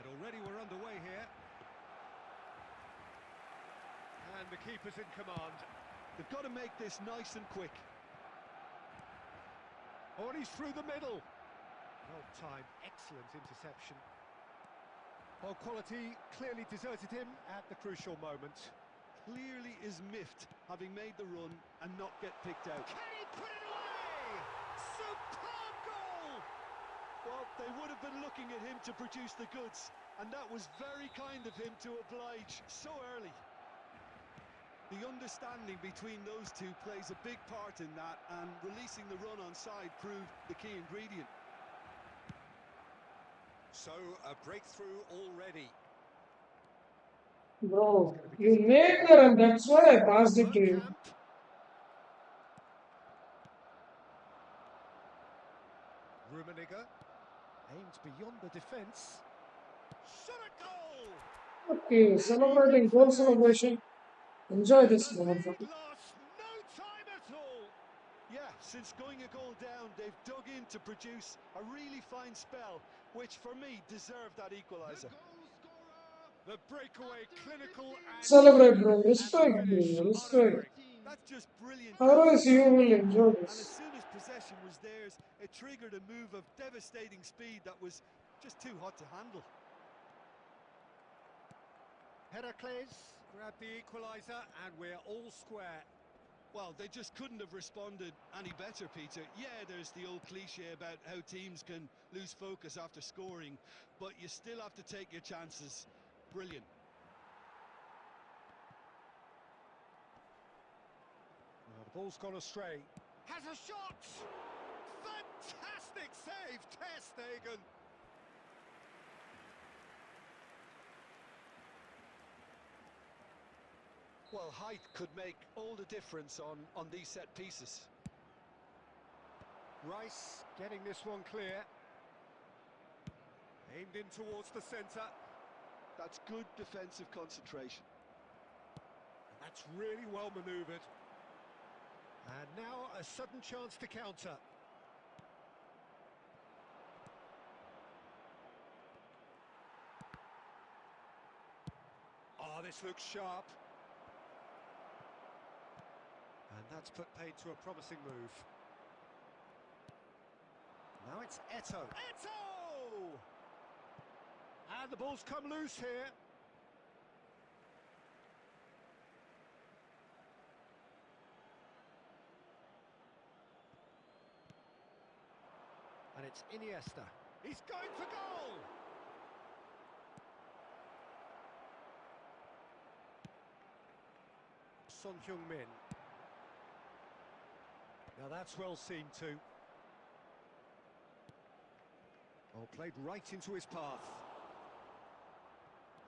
And already we're underway here. And the keeper's in command. They've got to make this nice and quick. Oh, and he's through the middle. Well timed, excellent interception. Well, quality clearly deserted him at the crucial moment. Clearly is miffed, having made the run and not get picked out. Can he put it away? Superb goal! Well, they would have been looking at him to produce the goods, and that was very kind of him to oblige so early. The understanding between those two plays a big part in that, and releasing the run on side proved the key ingredient. So, a breakthrough already. Bro, you made the run, that's why I passed it to you. Bergkamp. Rummenigge aimed beyond the defence. Shot a goal! Okay, celebrating goal celebration. Enjoy this The lead motherfucker. lost no time at all. Yeah, since going a goal down, they've dug in to produce a really fine spell, which for me deserved that equaliser. The breakaway, clinical and Celebrate, bro. and the Respect, finish bro. Respect. unalluring. That's just brilliant. Otherwise, you will enjoy And as this. soon as possession was theirs, it triggered a move of devastating speed that was just too hot to handle. Heracles grabbed the equaliser and we're all square. Well, they just couldn't have responded any better, Peter. Yeah, there's the old cliche about how teams can lose focus after scoring, but you still have to take your chances. Brilliant. Well, the ball's gone astray. Has a shot! Fantastic save, Ter Stegen. Well, height could make all the difference on these set pieces. Rice getting this one clear. Aimed in towards the centre. That's good defensive concentration. And that's really well manoeuvred. And now a sudden chance to counter. Oh, this looks sharp. And that's put paid to a promising move. Now it's Eto. Eto! And the ball's come loose here. And it's Iniesta. He's going for goal! Son Heung-min. Now that's well seen too. Oh, played right into his path.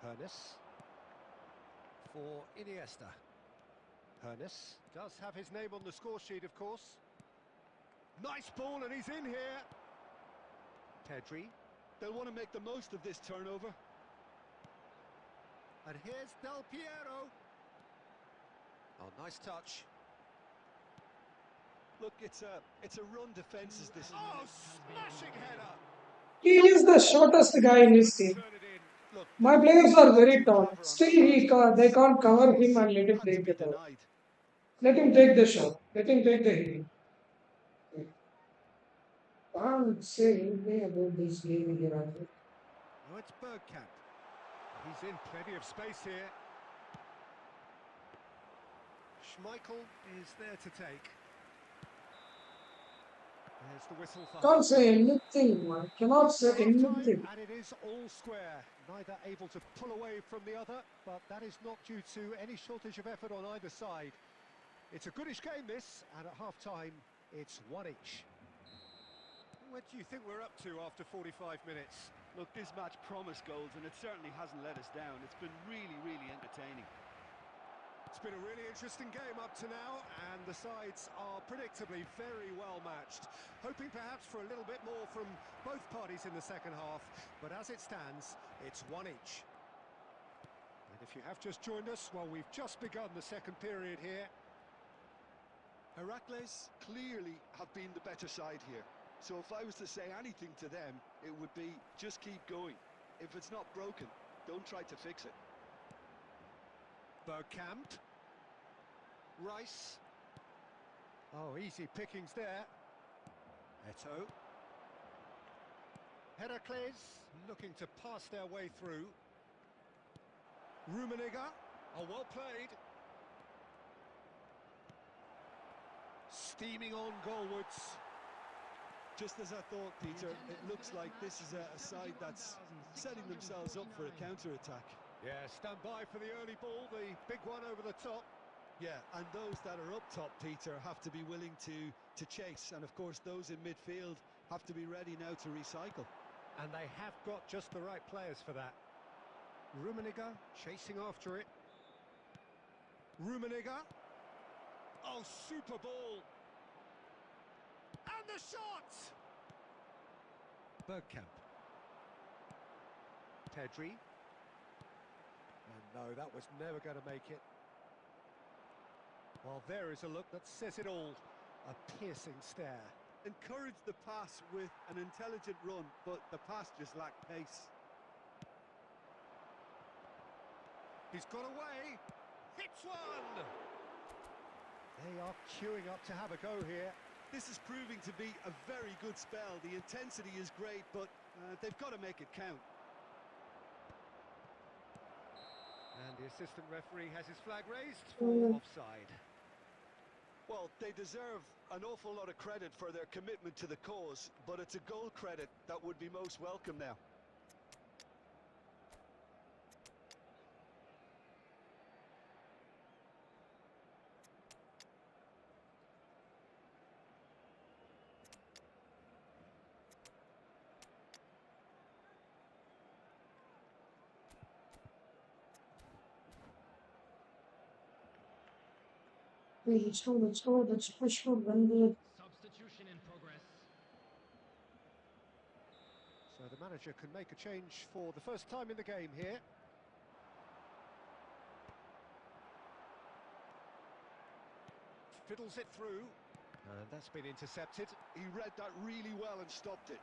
Hernes. For Iniesta. Hernes does have his name on the score sheet, of course. Nice ball, and he's in here. Pedri. They'll want to make the most of this turnover. And here's Del Piero. Oh, nice touch. Look, it's a run defence is this. Oh, smashing header. He is the shortest guy in his team. Turn it in. Look, My players are very tall. clever on Still, the they can't cover him and let him had to take be the ball. denied. Let him take the shot. Let him take the hit. Can't say anything about this game here. Oh, it's Bergkamp. He's in plenty of space here. Schmeichel is there to take. There's the whistle for Can't say half-time. anything, man. Cannot say So half-time, anything. and it is all square. Neither able to pull away from the other, but that is not due to any shortage of effort on either side. It's a goodish game, this, and at half-time, it's one each. What do you think we're up to after 45 minutes? Look, this match promised goals, and it certainly hasn't let us down. It's been really, really entertaining. It's been a really interesting game up to now, and the sides are predictably very well matched. Hoping perhaps for a little bit more from both parties in the second half, but as it stands, it's one each. And if you have just joined us, well, we've just begun the second period here. Heracles clearly have been the better side here. So if I was to say anything to them, it would be just keep going. If it's not broken, don't try to fix it. Bergkamp. Rice. Oh, easy pickings there. Eto. Heracles looking to pass their way through. Rummenigge. Oh, well played. Steaming on goalwards. Just as I thought, Peter, it looks like this is a side that's setting themselves up for a counter-attack. Yeah, stand by for the early ball, the big one over the top. Yeah, and those that are up top, Peter, have to be willing to chase. And of course, those in midfield have to be ready now to recycle. And they have got just the right players for that. Rummenigge chasing after it. Rummenigge. Oh, super ball. And the shot! Bergkamp. Pedri. And no, that was never going to make it. Well, there is a look that says it all. A piercing stare. Encouraged the pass with an intelligent run, but the pass just lacked pace. He's got away. Hits one! They are queuing up to have a go here. This is proving to be a very good spell. The intensity is great, but they've got to make it count. And the assistant referee has his flag raised for offside. Well, they deserve an awful lot of credit for their commitment to the cause, but it's a goal credit that would be most welcome now. Let's push for one. Substitution in progress. So the manager can make a change for the first time in the game here. Fiddles it through, and that's been intercepted. He read that really well and stopped it.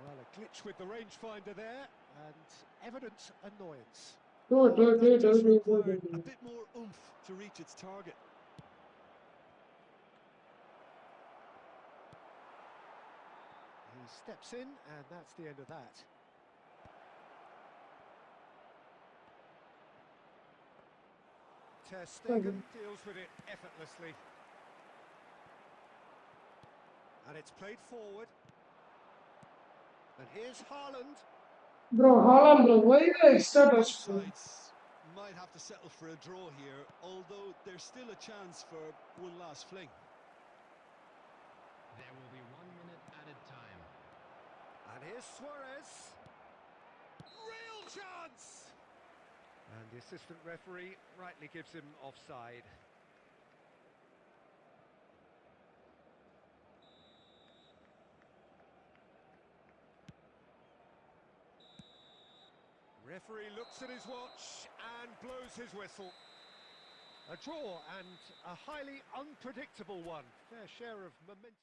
Well, a glitch with the rangefinder there, and evident annoyance. Good, good, That good, just good, required a good. bit more oomph to reach its target. He steps in, and that's the end of that. Ter Stegen deals with it effortlessly. And it's played forward. And here's Haaland. Bro, Haaland, bro, why you extra Both touch? sides might have to settle for a draw here, although there's still a chance for one last fling. There will be 1 minute added time. And here's Suarez. Real chance! And the assistant referee rightly gives him offside. Referee looks at his watch and blows his whistle. A draw, and a highly unpredictable one. Fair share of momentum.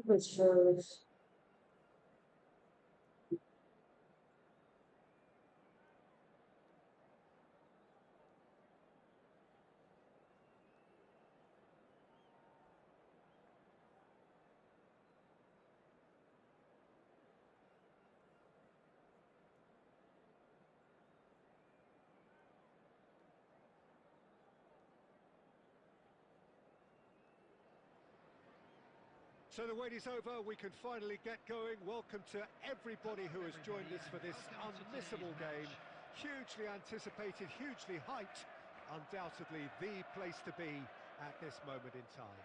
That's true. So the wait is over, we can finally get going. Welcome to everybody who has joined us for this unmissable game. Hugely anticipated, hugely hyped. Undoubtedly the place to be at this moment in time.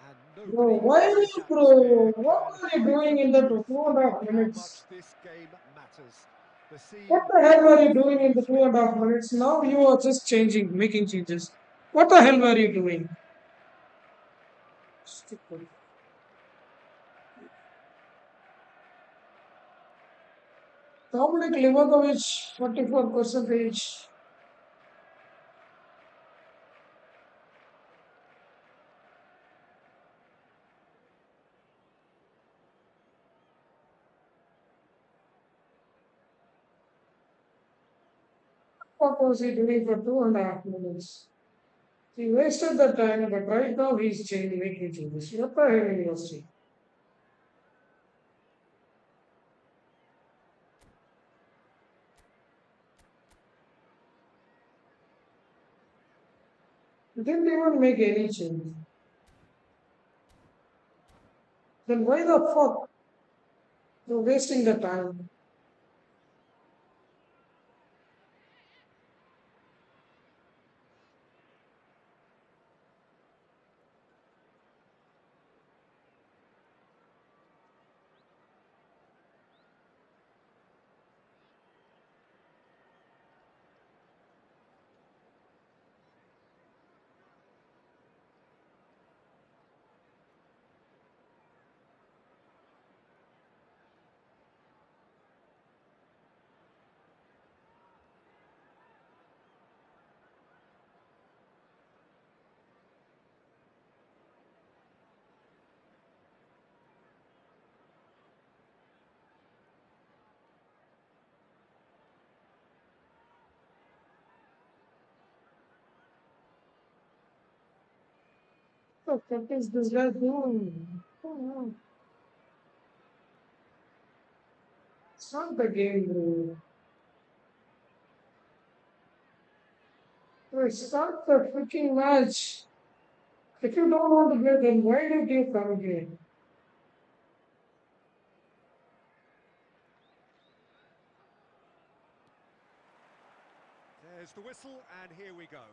And Bro, nobody why in are this you, bro? atmosphere What can were you hide doing from in the the truth two and a about half how much minutes? this game matters. The What scene the hell were is you doing in fully the two and a switched half on. minutes? Now you are just changing, making changes. What the hell were you doing? Stupid. Dominic Livakovic, 44 percentage. What was he doing for 2.5 minutes? He wasted the time, but right now he's changing, making changes. What the hell he was doing? He didn't even make any change. Then why the fuck you're wasting the time? What the fuck is this guy doing? Oh, no. It's not the game, bro. Bro, start the freaking match. If you don't want to play, then why did you come here? There's the whistle, and here we go.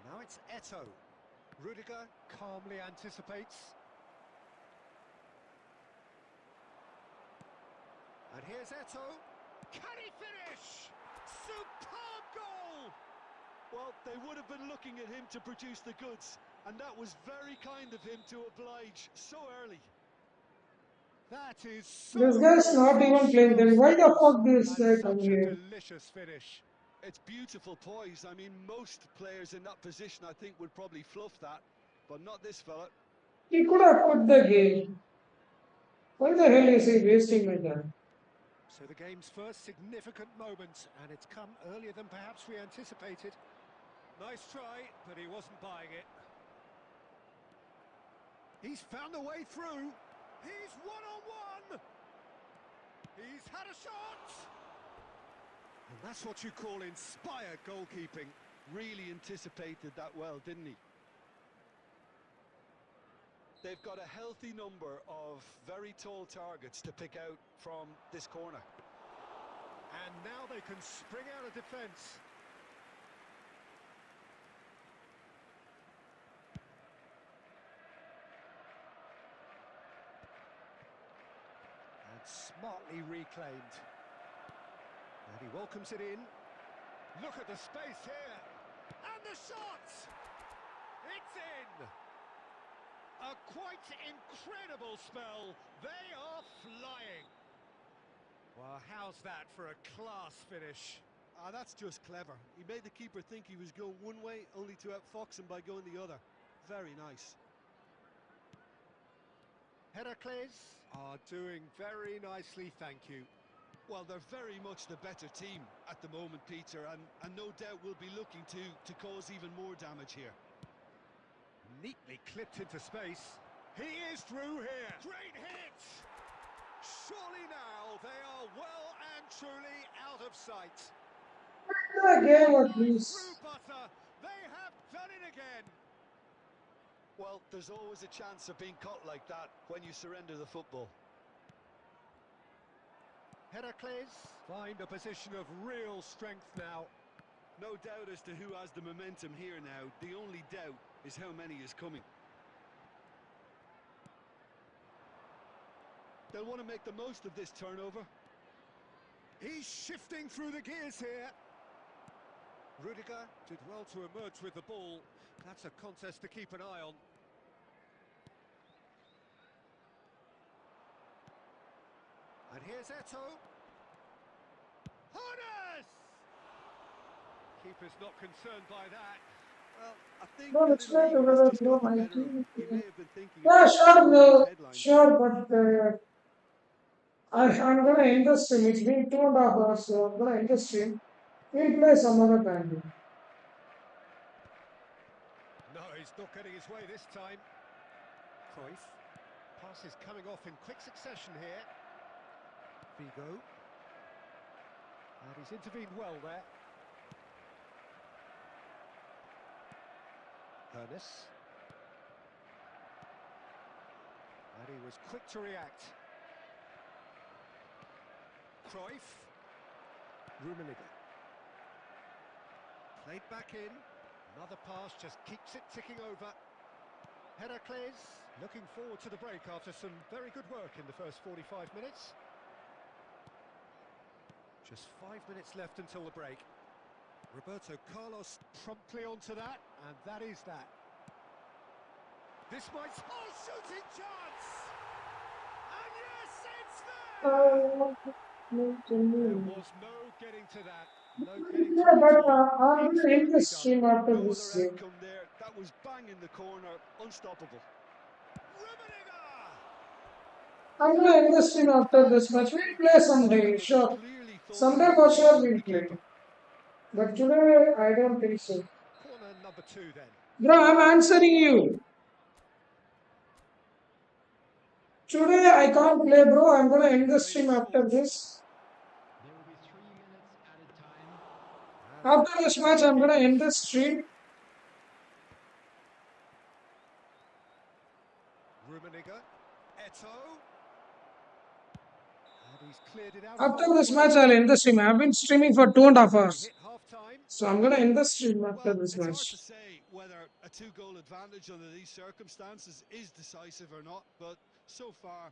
Now it's Eto. Rudiger calmly anticipates. And here's Eto. Can he finish? Superb goal! Well, they would have been looking at him to produce the goods, and that was very kind of him to oblige so early. That is This so guy's close, not it even playing. Then shows why the levels, fuck this and guy come such a here? delicious finish. It's beautiful poise. I mean, most players in that position, I think, would probably fluff that, but not this fella. He could have quit the game. Why the hell is he wasting my time? So the game's first significant moment, and it's come earlier than perhaps we anticipated. Nice try, but he wasn't buying it. He's found a way through. He's one-on-one. He's had a shot. And that's what you call inspired goalkeeping. Really anticipated that well, didn't he? They've got a healthy number of very tall targets to pick out from this corner. And now they can spring out of defence. And smartly reclaimed. And he welcomes it in. Look at the space here. And the shot! It's in! A quite incredible spell. They are flying. Well, how's that for a class finish? Ah, that's just clever. He made the keeper think he was going one way, only to outfox him by going the other. Very nice. Heracles are doing very nicely, thank you. Well, they're very much the better team at the moment, Peter, and no doubt will be looking to cause even more damage here. Neatly clipped into space. He is through here. Great hit! Surely now they are well and truly out of sight. Again, at Nice through least. butter. They have done it again. Well, there's always a chance of being caught like that when you surrender the football. Heracles find a position of real strength now. No doubt as to who has the momentum here now. The only doubt is how many is coming. They'll want to make the most of this turnover. He's shifting through the gears here. Rudiger did well to emerge with the ball. That's a contest to keep an eye on. And here's Eto. Harness! Keeper's not concerned by that. Well, I think No, a it's little not ego has over just no, got the my better of him. team. He may have been thinking Yeah, about sure, today's no, headlines here. sure, but I'm gonna end the stream. It's been 2.5 hours, so I'm gonna end the stream. We'll play some other time. No, he's not getting his way this time. Cruyff. Pass is coming off in quick succession here. Vigo. And he's intervened well there. Ernest. And he was quick to react. Cruyff. Rummenigge. Played back in. Another pass just keeps it ticking over. Heracles looking forward to the break after some very good work in the first 45 minutes. Just 5 minutes left until the break. Roberto Carlos promptly onto that, and that is that. This might... Oh, shooting chance! And yes, it's there! There was no getting to that. No getting to Yeah, it but at all. I'm gonna end the Excellently done. stream after No this other stream. outcome there. That was bang in the corner. Unstoppable. Rummenigge! I'm gonna end the stream after this match. We'll play someday, Rummenigge sure. clearly thought he Someday had for the sure beats of we'll the play. keeper. But today, I don't think so. Corner number 2 then. Bro, I'm answering you. Today I can't play, bro. I'm gonna end the stream Felix after Romario. this. There will be 3 minutes added time. And After back this into match, the I'm gonna keepers. end the stream. Rummenigge. Eto. And he's cleared it out of After harm's this way. match, I'll end the stream. I've been streaming for 2.5 We hours. hit half-time. So I'm gonna end the stream after Well, this it's hard to match. say whether a two-goal advantage under these circumstances is decisive or not, but so far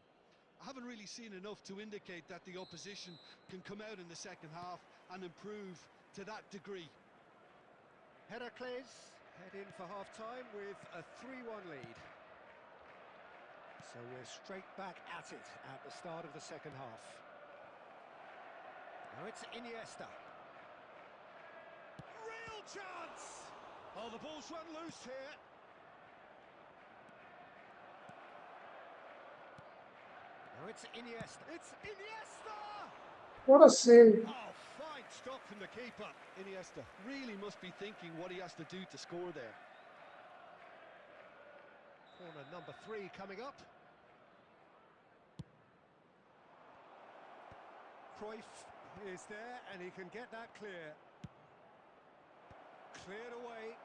I haven't really seen enough to indicate that the opposition can come out in the second half and improve to that degree. Heracles head in for half-time with a 3-1 lead. So we're straight back at it at the start of the second half. Now it's Iniesta. Real chance! Oh, the ball's run loose here. Now it's Iniesta. It's Iniesta! What a save. Oh, fine stop from the keeper. Iniesta really must be thinking what he has to do to score there. Corner number 3 coming up. Cruyff is there and he can get that clear. Cleared away.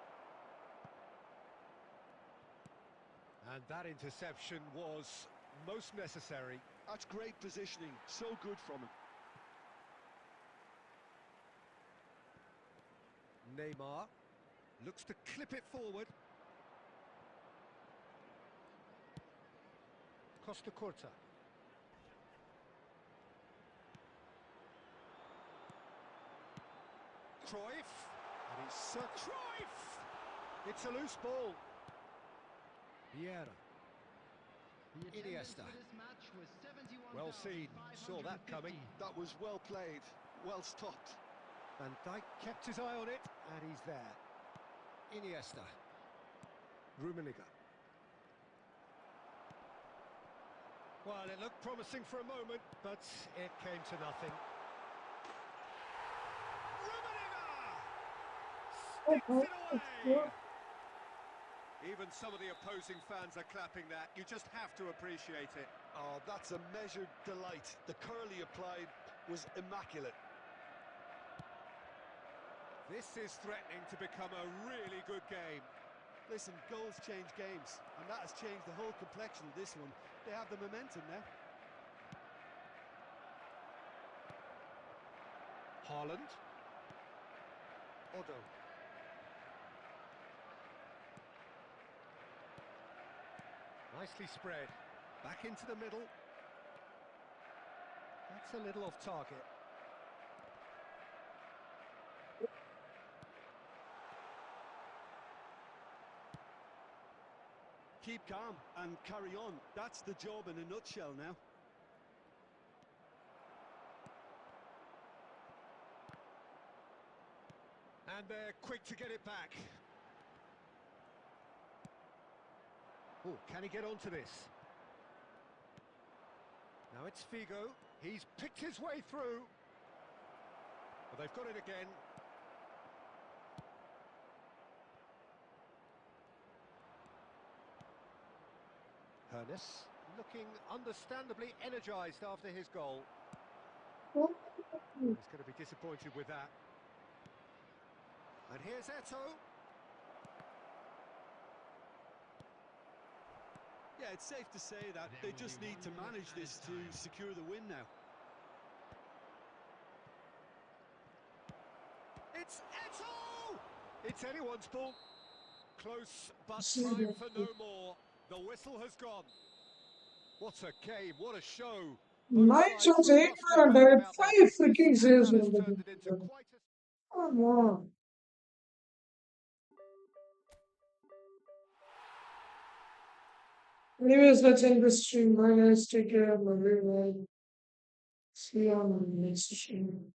And that interception was most necessary. That's great positioning, so good from him. Neymar looks to clip it forward. Costa Curta. Cruyff. And it's Cruyff! It's a loose ball. Vieira. The attendance Iniesta. for this match was 71,550. Well seen. Saw that coming. That was well played, well stopped. Van Dijk kept his eye on it, and he's there. Iniesta. Rummenigge. Well, it looked promising for a moment, but it came to nothing. Sticks it away! Even some of the opposing fans are clapping that. You just have to appreciate it. Oh, that's a measured delight. The curl he applied was immaculate. This is threatening to become a really good game. Listen, goals change games, and that has changed the whole complexion of this one. They have the momentum now. Haaland. Odo. Nicely spread. Back into the middle. That's a little off target. Keep calm and carry on. That's the job in a nutshell now. And they're quick to get it back. Oh, can he get onto this? Now it's Figo. He's picked his way through. But they've got it again. Hernes looking understandably energised after his goal. He's going to be disappointed with that. And here's Eto'o. Yeah, it's safe to say that they just need to manage this to secure the win now. It's Eto'o! It's anyone's ball. Close, but time for no more. The whistle has gone. What a game, what a show. Both 9 sides shots, 8 robustly and going about their 5 business, freaking and saves. that has turned it into quite a... Come on. Anyways, let's end this stream. Bye guys. Take care. Love you. Bye. See you on the next stream.